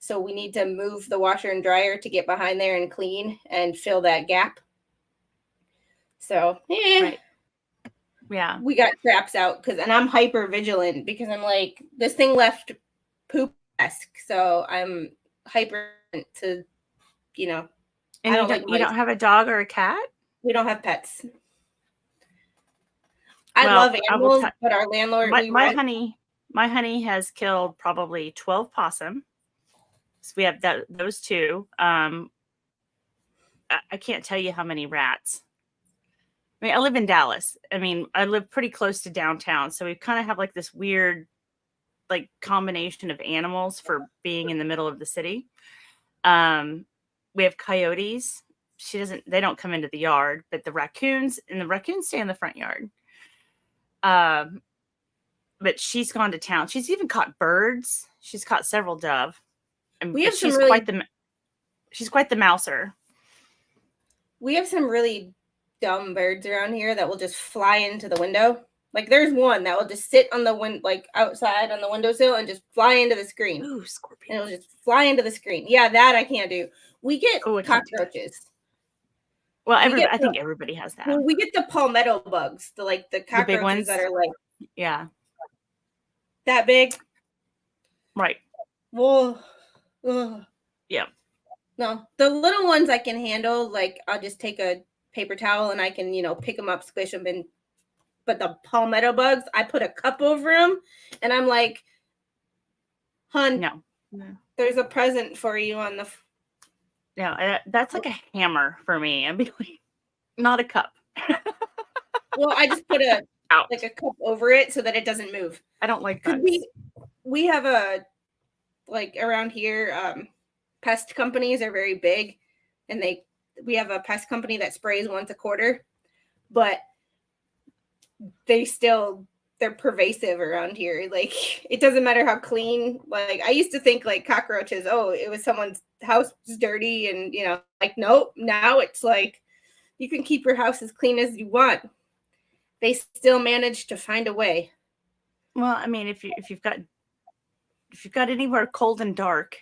So we need to move the washer and dryer to get behind there and clean and fill that gap. So yeah, we got traps out and I'm hyper vigilant because I'm like, this thing left poop-esque. So I'm hyper to, And you don't have a dog or a cat? We don't have pets. I love animals, but our landlord, my honey has killed probably 12 possum. So we have those two. I can't tell you how many rats. I mean, I live in Dallas. I mean, I live pretty close to downtown. So we kind of have like this weird like combination of animals for being in the middle of the city. We have coyotes. They don't come into the yard, but the raccoons stay in the front yard. But she's gone to town. She's even caught birds. She's caught several dove. And she's quite the mouser. We have some really dumb birds around here that will just fly into the window. Like there's one that will just sit on the like outside on the windowsill and just fly into the screen. Ooh, scorpion. And it'll just fly into the screen. Yeah, that I can't do. We get cockroaches. Well, I think everybody has that. Well, we get the palmetto bugs, the cockroaches big ones that are like that big. Right. Well, yeah. No, the little ones I can handle. Like I'll just take a paper towel and I can, pick them up, squish them in. But the palmetto bugs, I put a cup over them and I'm like, hun, no. There's a present for you on the. No, that's like a hammer for me. I'd be like, not a cup. Well, I just put a cup over it so that it doesn't move. I don't like that. We have around here, pest companies are very big, and we have a pest company that sprays once a quarter, but they're pervasive around here. Like it doesn't matter how clean. Like I used to think like cockroaches, it was someone's house was dirty, and nope. Now it's like you can keep your house as clean as you want. They still manage to find a way. Well, I mean, if you've got anywhere cold and dark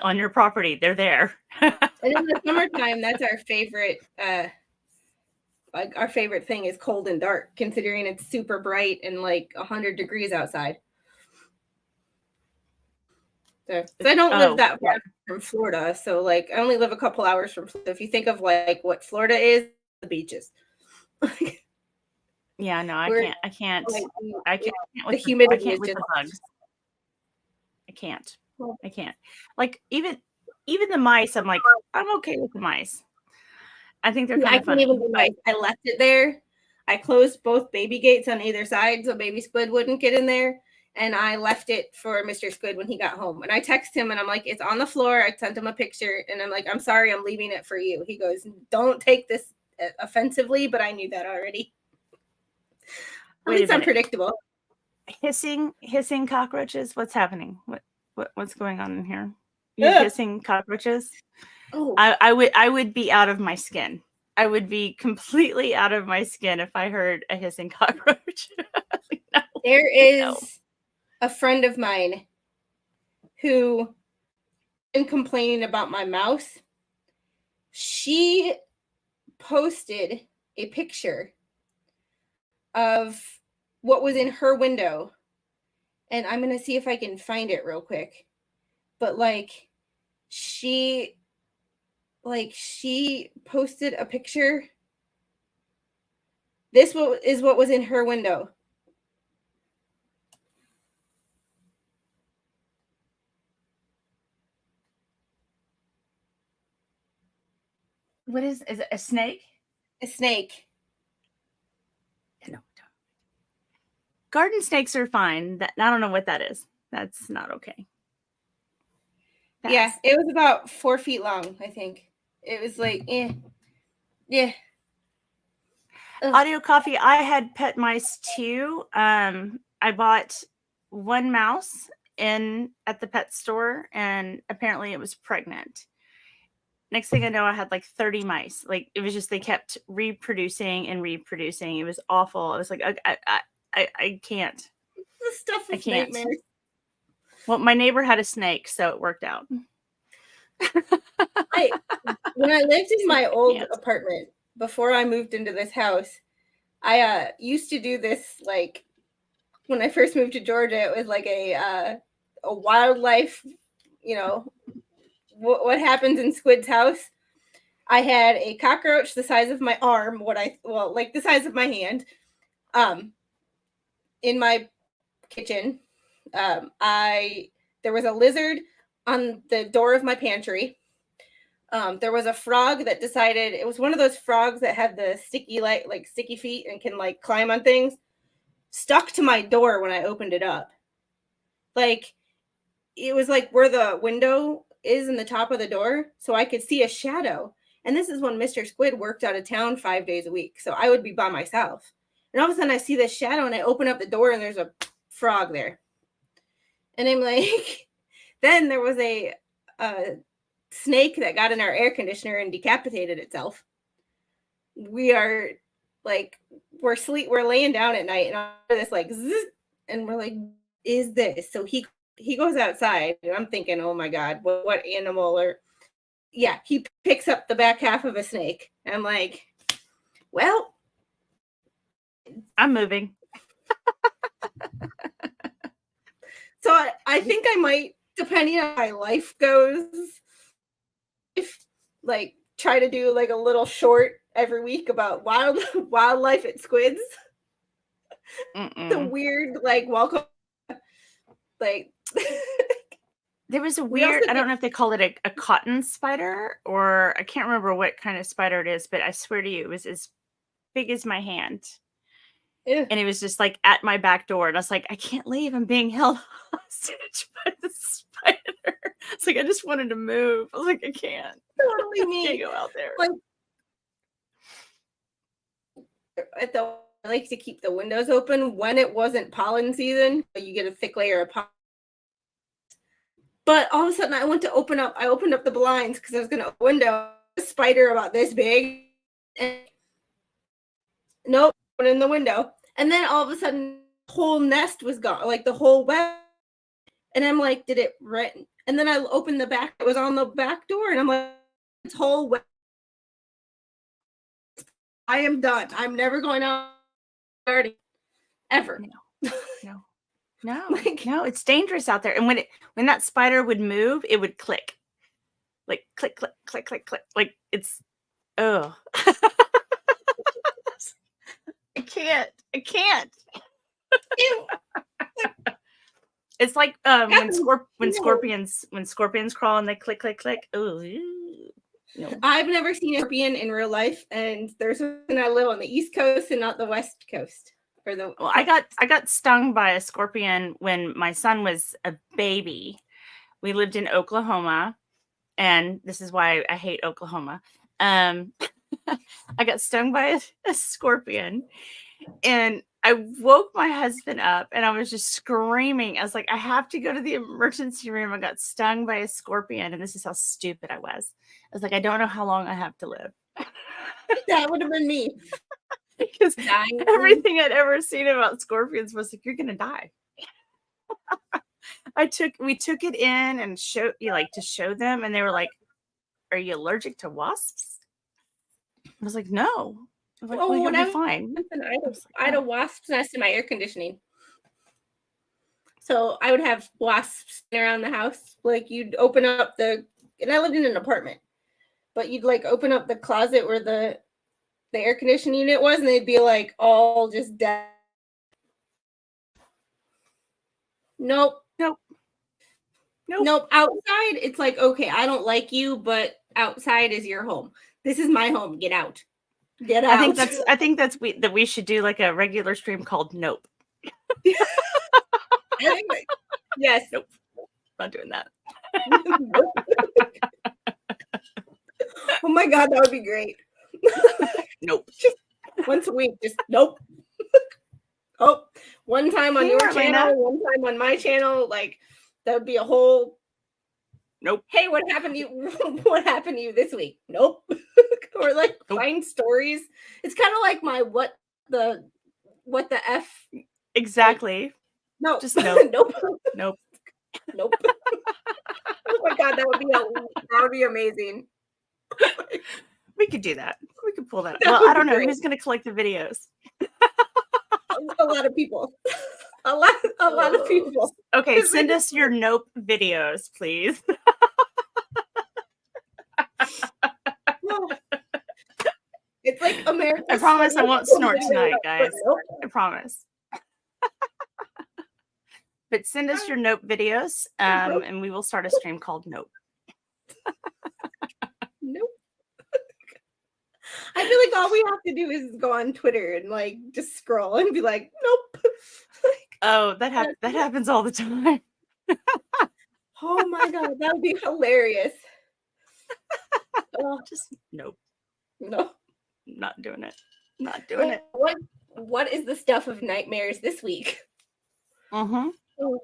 on your property, they're there. And in the summertime, that's our favorite. Our favorite thing is cold and dark, considering it's super bright and like 100 degrees outside. So I don't live that far from Florida, so like I only live a couple hours from Florida. If you think of like what Florida is, the beaches. Yeah, no, I can't with the humidity. I can't with the bugs. I can't. Like even the mice, I'm like, I'm okay with the mice. I think they're kind of funny. I left it there. I closed both baby gates on either side so baby squid wouldn't get in there. and I left it for Mr. Squid when he got home. And I text him and I'm like, it's on the floor. I sent him a picture and I'm like, I'm sorry, I'm leaving it for you. He goes, don't take this offensively, but I knew that already. At least I'm predictable. Hissing cockroaches. What's happening? What's going on in here? You hissing cockroaches? Oh, I would be out of my skin. I would be completely out of my skin if I heard a hissing cockroach. No, there is a friend of mine who been complaining about my mouse. She posted a picture of what was in her window, and I'm gonna see if I can find it real quick. But like she posted a picture. This is what was in her window. What is it a snake? A snake. No. Garden snakes are fine. I don't know what that is. That's not okay. Yeah, it was about 4 feet long, I think. It was like, yeah. Ugh. Audio coffee. I had pet mice too. I bought one mouse at the pet store, and apparently it was pregnant. Next thing I know, I had like 30 mice. Like it was just they kept reproducing and reproducing. It was awful. I was like, I can't. The stuff of nightmares. Well, my neighbor had a snake, so it worked out. When I lived in my old apartment before I moved into this house, I used to do this like when I first moved to Georgia. It was like a wildlife, you know, what happens in Squid's house. I had a cockroach the size of my arm, like the size of my hand, in my kitchen. There was a lizard on the door of my pantry. There was a frog that decided, it was one of those frogs that had the sticky feet and can like climb on things, stuck to my door when I opened it up. Like it was like where the window is in the top of the door, so I could see a shadow. And this is when Mr. Squid worked out of town 5 days a week, so I would be by myself. And all of a sudden I see this shadow and I open up the door and there's a frog there. And I'm like, then there was a snake that got in our air conditioner and decapitated itself. We're laying down at night and I hear this like zzz, and we're like, is this? So he goes outside and I'm thinking, oh my God, what animal? He picks up the back half of a snake. And I'm like, well, I'm moving. So I think I might, depending on how my life goes, like try to do like a little short every week about wildlife at Squid's. The weird like welcome, like there was a weird, I don't know if they call it a cotton spider, or I can't remember what kind of spider it is, but I swear to you, it was as big as my hand. Ew. And it was just like at my back door. And I was like, I can't leave. I'm being held hostage by the spider. It's like, I just wanted to move. I was like, I can't. Totally me. I can't go out there. Like, I like to keep the windows open when it wasn't pollen season. You get a thick layer of pollen. But all of a sudden I opened up the blinds because I was going to window a spider about this big. And nope. In the window, and then all of a sudden the whole nest was gone, like the whole web. And I'm like, did it rent? And then I opened the back, it was on the back door, and I'm like, this whole web. I am done. I'm never going out ever. No. Like, no, it's dangerous out there. And when that spider would move, it would click. Like click, click, click, click, click. Like it's I can't. It's like when scorpions crawl and they click, click, click. Oh, no. I've never seen a scorpion in real life, and I live on the East Coast and not the West Coast. For the Well, I got stung by a scorpion when my son was a baby. We lived in Oklahoma, and this is why I hate Oklahoma. I got stung by a scorpion, and I woke my husband up, and I was just screaming. I was like, I have to go to the emergency room. I got stung by a scorpion, and this is how stupid I was. I was like, I don't know how long I have to live. That would have been me. Because Dying. everything I'd ever seen about scorpions was like, you're gonna die. We took it in and to show them, and they were like, are you allergic to wasps? I was like, no. I was like, well, you'll be fine. I had a wasp's nest in my air conditioning. So I would have wasps around the house. Like you'd open up and I lived in an apartment, but you'd like open up the closet where the air conditioning unit was, and they'd be like all just dead. Nope. Outside, it's like, okay, I don't like you, but outside is your home. This is my home. Get out. Get out. I think that we should do like a regular stream called Nope. Yes. Nope. Not doing that. Oh my God, that would be great. Nope. Just once a week, just nope. Oh, one time on your channel, one time on my channel. Like that would be a whole nope. Hey, what happened to you? What happened to you this week? Nope. Or like find stories. It's kind of like my what the F. Exactly. Like, no. Just nope. Nope. Nope. Nope. Oh my God, that would be amazing. We could do that. We could pull that. Well, I don't know who's going to collect the videos. A lot of people. A lot of people. Okay, send us your Nope videos, please. It's like America. I promise I won't snort tonight, guys. Nope. I promise. But send us your Nope videos, and we will start a stream called Nope. Nope. I feel like all we have to do is go on Twitter and like just scroll and be like, nope. Oh, that happens all the time. Oh my God, that would be hilarious. Just nope. No. Not doing it. Not doing it. What is the stuff of nightmares this week? Mm-hmm. Oh,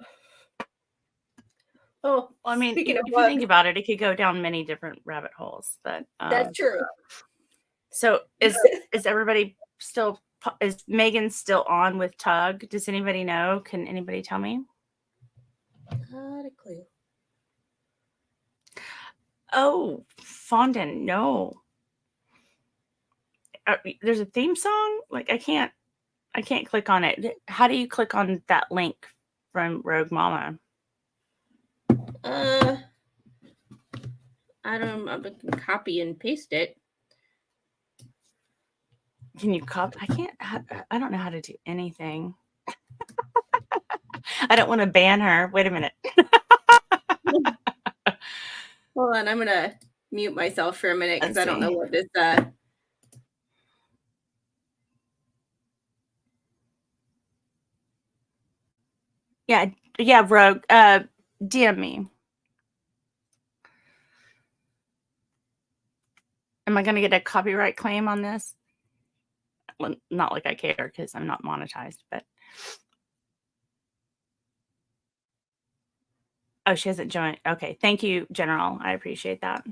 well, I mean, if you think about it, it could go down many different rabbit holes. But that's true. So is everybody still? Is Megan still on with Tug? Does anybody know? Can anybody tell me? Not a clue. Oh, Fondant, no. There's a theme song. Like I can't click on it. How do you click on that link from Rogue Mama? I can copy and paste it. Can you copy? I don't know how to do anything. I don't want to ban her. Wait a minute. Hold on, I'm gonna mute myself for a minute because I don't know what this. Yeah, Rogue. DM me. Am I going to get a copyright claim on this? Well, not like I care because I'm not monetized, but. Oh, she hasn't joined. Okay. Thank you, General. I appreciate that.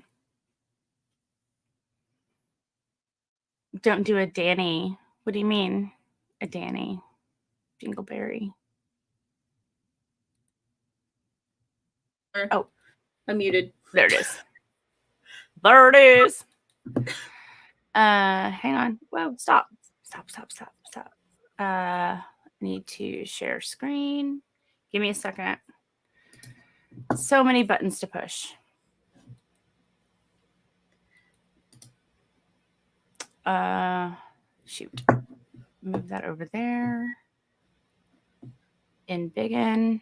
Don't do a Danny. What do you mean? A Danny? Jingleberry. Oh. I'm muted. There it is. There it is. Hang on. Whoa, stop. Need to share screen. Give me a second. So many buttons to push. Shoot. Move that over there. In Big N.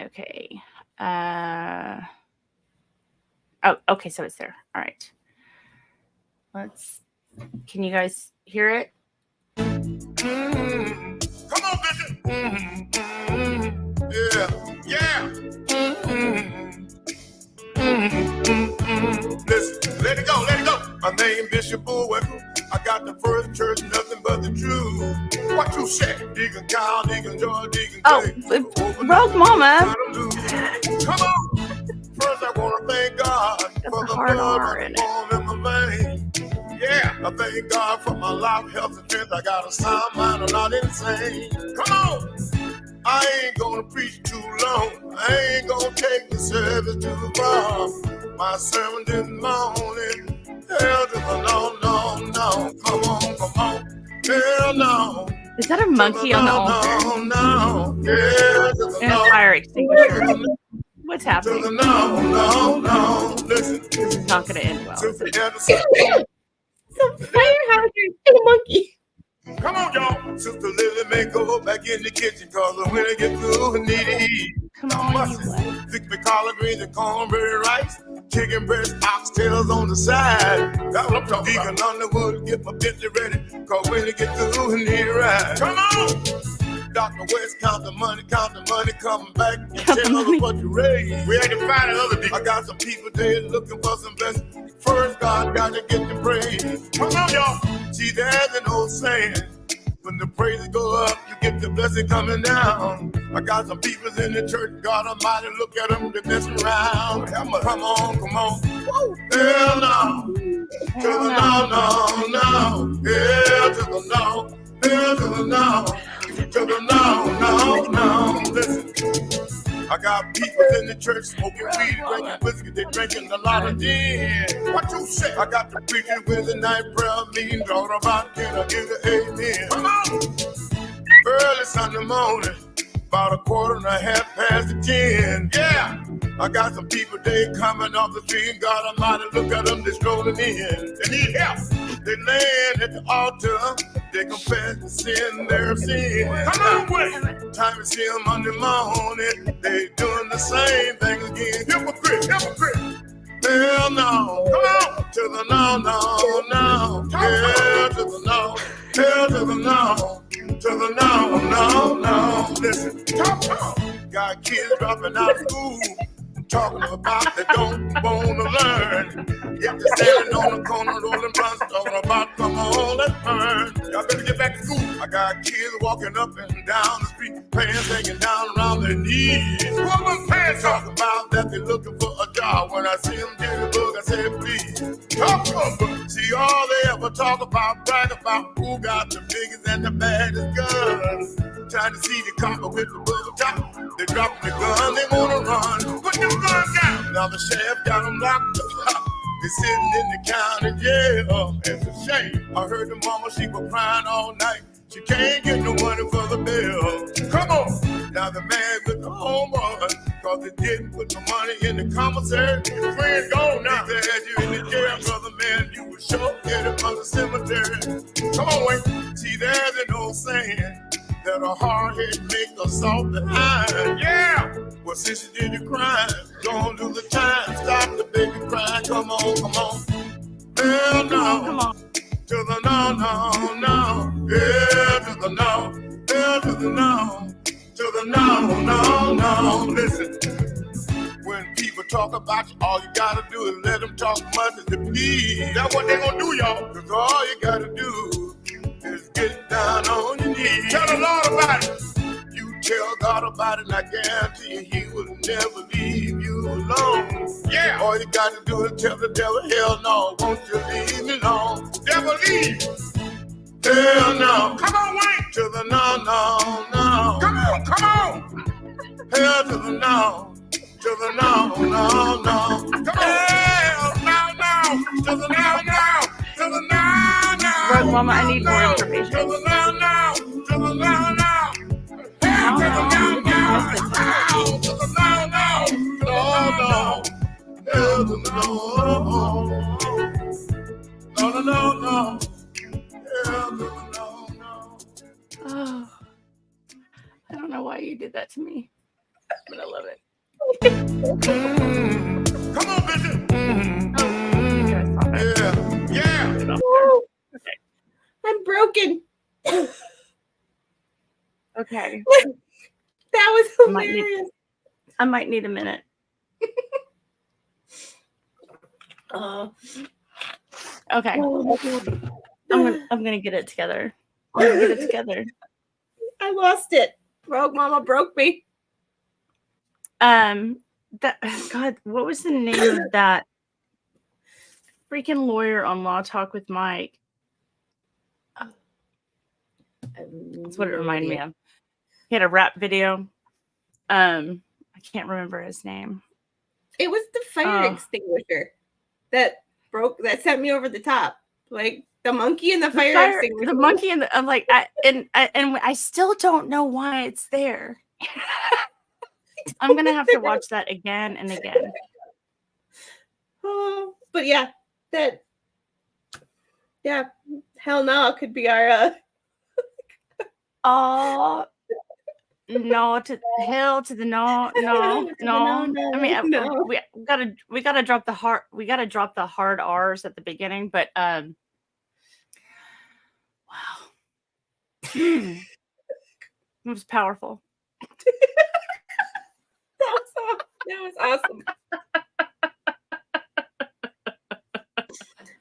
Okay. Oh, okay, so it's there. All right. Can you guys hear it? Come on, Bishop. Yeah, yeah. Listen, let it go, let it go. My name Bishop Bowen. I got the first church, nothing but the truth. What you say? Deacon Kyle, Deacon George, Deacon Jay. Rogue Mama. Come on. First, I want to thank God for the blood running warm in my veins. Yeah, I thank God for my life, health, and strength. I got a sound mind, I'm not insane. Come on. I ain't gonna preach too long. I ain't gonna take the service too far. My sermon this morning, hell to the no, no, no. Come on, come on. Hell no. Is that a monkey on the altar? No, no. Hell to the And a no. fire extinguisher. What's happening? No, no, no. Listen. This is not going to end well. Some firehouse and a monkey. Come on, y'all. Sister Lily may go back in the kitchen, cause when I get through, I need to eat. Come on, you what? Thick me collard greens and cornbread rice, chicken breast, oxtails on the side. That's what I'm talking about. Deacon Underwood, get my Bentley ready, cause when I get through, I need a ride. Come on! Dr. West, count the money, coming back and tell us what you raised. We had to find another deacon. I got some people there looking for some blessings. First, God got to get the praise. Come on, y'all. See, there's an old saying, when the praises go up, you get the blessing coming down. I got some people in the church, God Almighty, look at them, they're messing around. Come on, come on. Woo. Hell no. To the no, no, no. Hell to the no. Hell to the no. To the no, no, no. Listen. I got people in the church smoking weed, drinking whiskey, they drinking a lot of gin. What you say? I got the preaching with the night prayer meeting, talking about can I give the amen? Come on! Early Sunday morning, about 10:15. Yeah! I got some people, they coming off the street, God Almighty, look at them, they strolling in. They need help. They laying at the altar, they confess to sin, their sin. Come on, wait. Time to see them Monday morning, they doing the same thing again. Hypocrite, hypocrite. Hell no. Come on. To the no, no, no. Hell to the no. Hell to the no. To the no, no, no. Listen, talk. Got kids dropping out of school. Talking about they don't want to learn. Yet they're standing on the corner rolling blunts, talking about come on, let's burn. Y'all better get back to school. I got kids walking up and down the street, pants hanging down around their knees. What them pants talk about that they're looking for a job. When I see them get a book, I say please. Talk to them. See all they ever talk about, brag about who got the biggest and the baddest guns. Trying to see the copper with the bugger top. They dropping the gun, they wanna run. Put them guns down. Now the sheriff got them locked up. They sitting in the county jail. It's a shame. I heard the mama, she was crying all night. She can't get no money for the bill. Come on. Now the man with the homeboy, cause they didn't put no money in the commissary. Your friend gone now. They had you in the jail, brother man. You were sure getting from the cemetery. Come on, wait. See, there's an old saying that a hard head make a soft behind. Yeah! Well, since you did your crime, don't do the time. Stop the baby crying. Come on, come on. Hell no. Come on. To the no, no, no. Yeah, to the no. Yeah, to the no. To the no, no, no. Listen. When people talk about you, all you gotta do is let them talk much as they please. That's what they gonna do, y'all. Cause all you gotta do is get down on your knees. Tell the Lord about it. You tell God about it, and I guarantee you, He will never leave you alone. Yeah. All you got to do is tell the devil, hell no, won't you leave me alone? Devil, leave. Hell no. Come on, wait. To the no, no, no. Come on, come on. Hell to the no. To the no, no, no. Come on. Hell no, no. To the no, no. To the no, no. Rogue Mama, I need more information. To the no, no. To the no, no. Hell to the no, no. To the no, no. No, no. Hell to the no. No, no, no, no. Hell to the no, no. Oh, I don't know why you did that to me, but I love it. Come on, Bishop. You guys saw that. Yeah, yeah. Okay. I'm broken. Okay. That was hilarious. I might need a minute. Okay. I'm gonna get it together. I'm gonna get it together. I lost it. Rogue Mama broke me. That God, what was the name of that freaking lawyer on Law Talk with Mike? That's what it reminded me of. He had a rap video. I can't remember his name. It was the fire extinguisher that sent me over the top. Like the monkey and the fire extinguisher. The monkey and I'm like, I still don't know why it's there. I'm gonna have to watch that again and again. Oh, but yeah, hell no, could be our no to hell to the no. I mean, no. we gotta drop the hard R's at the beginning, but wow. It was powerful. That was awesome.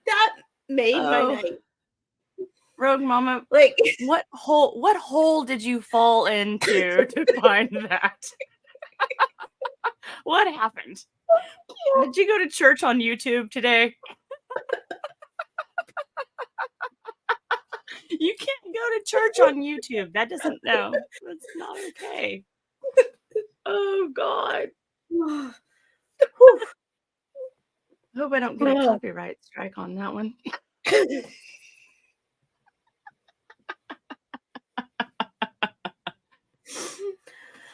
That made my night. Rogue Mama, like what hole did you fall into to find that? What happened? Did you go to church on YouTube today? You can't go to church on YouTube. That doesn't know. That's not okay. Oh God. Hope I don't get a copyright strike on that one.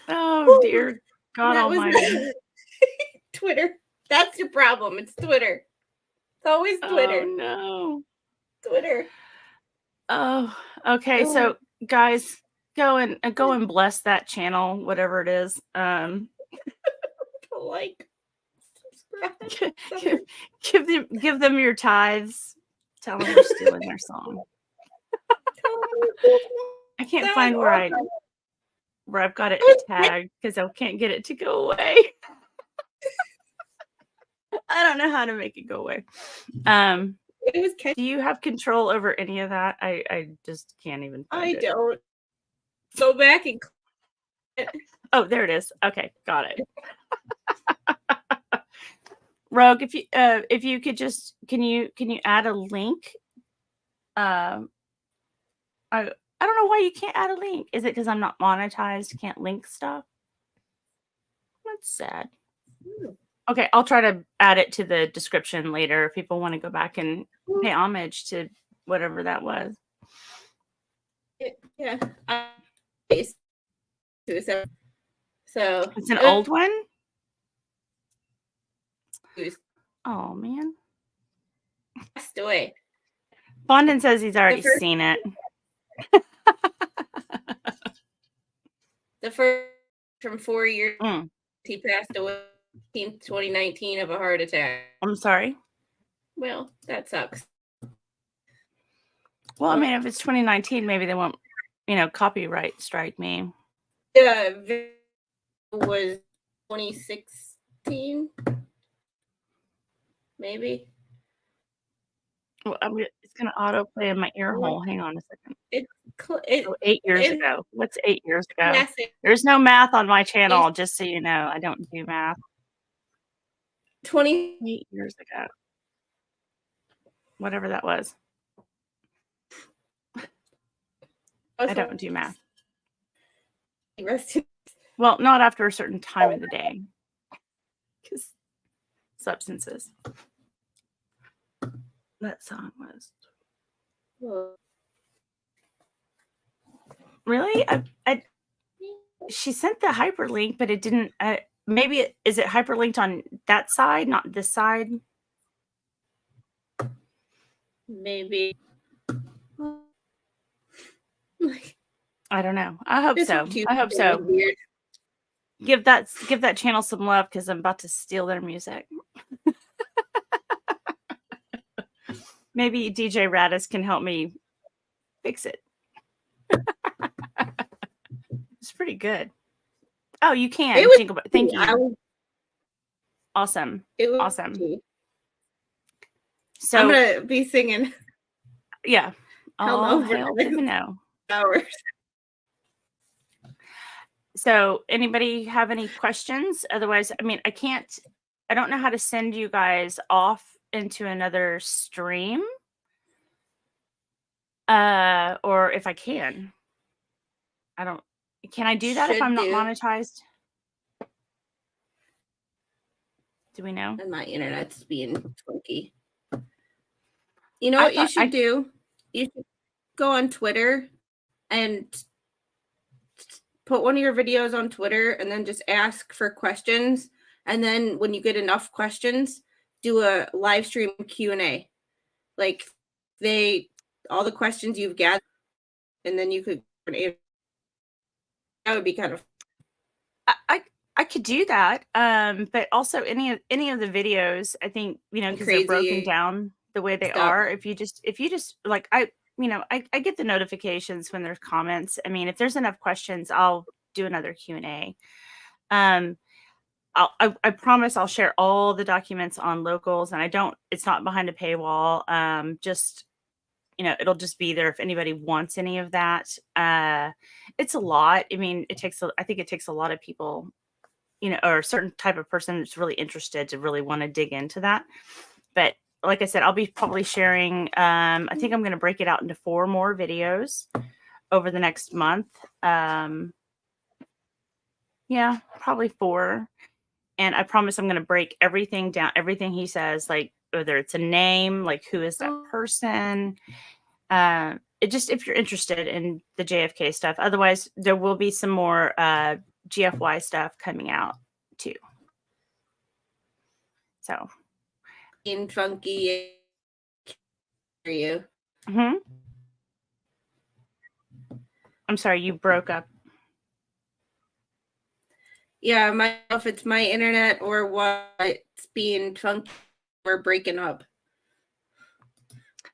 Oh dear God Almighty. Twitter. That's your problem. It's Twitter. It's always Twitter. Oh no. Twitter. Oh, okay. So guys, go and bless that channel, whatever it is. Like, subscribe. give them your tithes. Tell them we're stealing their song. I can't find where I've got it tagged because I can't get it to go away. I don't know how to make it go away. Do you have control over any of that? I just can't even find it. I don't. Go back and oh, there it is. Okay, got it. Rogue, if you could just can you add a link? I don't know why you can't add a link. Is it because I'm not monetized? Can't link stuff? That's sad. Okay, I'll try to add it to the description later if people want to go back and pay homage to whatever that was. Yeah. So it's an old one? Oh man. Passed away. Fondon says he's already seen it. The first from 4 years, he passed away in 2019 of a heart attack. I'm sorry. Well, that sucks. Well, I mean, if it's 2019, maybe they won't, copyright strike me. The was 2016, maybe. Well, it's going to autoplay in my ear hole. Hang on a second. 8 years ago. What's 8 years ago? Classic. There's no math on my channel, just so you know. I don't do math. 28 years ago. Whatever that was. I don't do math. Well, not after a certain time of the day. Because substances. That song was. Really? She sent the hyperlink, but it didn't. Maybe is it hyperlinked on that side, not this side? Maybe. I don't know. I hope so. I hope so. Weird. Give that channel some love because I'm about to steal their music. Maybe DJ Radis can help me fix it. pretty good. Oh, you can. It was Jingle Bell. Thank you. Awesome. It was Awesome. So I'm gonna be singing. Yeah. Hello, Hail to the no. Hours. So anybody have any questions? Otherwise, I mean, I don't know how to send you guys off into another stream. Or if I can. Can I do that if I'm not monetized? Do we know? And my internet's being funky. You know what you should do? You should go on Twitter and put one of your videos on Twitter and then just ask for questions. And then when you get enough questions, do a live stream Q&A. Like all the questions you've gathered, and then you could, that would be kind of. I could do that. But also any of the videos, I think, because they're broken down the way they are. If you just like, I get the notifications when there's comments. I mean, if there's enough questions, I'll do another Q&A. I promise I'll share all the documents on Locals, and it's not behind a paywall. Just, it'll just be there if anybody wants any of that. It's a lot. I mean, I think it takes a lot of people, or a certain type of person that's really interested to really want to dig into that. But like I said, I'll be probably sharing, I think I'm going to break it out into 4 more videos over the next month. Yeah, probably 4. And I promise I'm going to break everything down, everything he says, like whether it's a name, like who is that person? If you're interested in the JFK stuff. Otherwise, there will be some more GFY stuff coming out too. So, in funky for you. I'm sorry, you broke up. Yeah, if it's my internet or what's being funky or breaking up.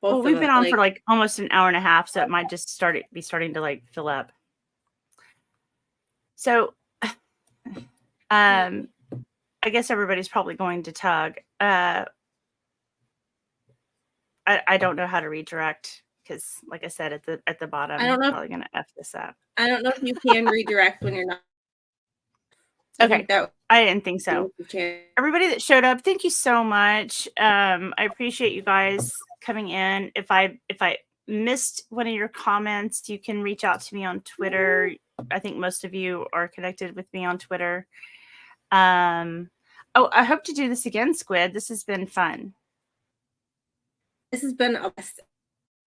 Well, we've been on for like almost an hour and a half, so it might just be starting to like fill up. So, I guess everybody's probably going to Tug. I don't know how to redirect because, like I said, at the bottom, I'm probably going to F this up. I don't know if you can redirect when you're not. Okay, I didn't think so. Everybody that showed up, thank you so much. I appreciate you guys coming in. If I missed one of your comments, you can reach out to me on Twitter. I think most of you are connected with me on Twitter. I hope to do this again, Squid. This has been fun. This has been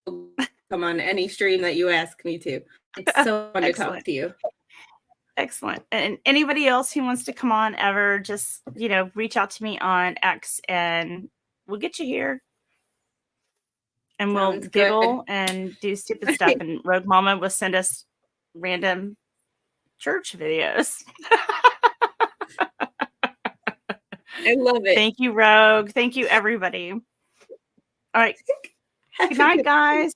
come on any stream that you ask me to. It's so fun to talk to you. Excellent. And anybody else who wants to come on ever, just, reach out to me on X and we'll get you here. And we'll giggle and do stupid stuff. And Rogue Mama will send us random church videos. I love it. Thank you, Rogue. Thank you, everybody. All right. Good night, guys.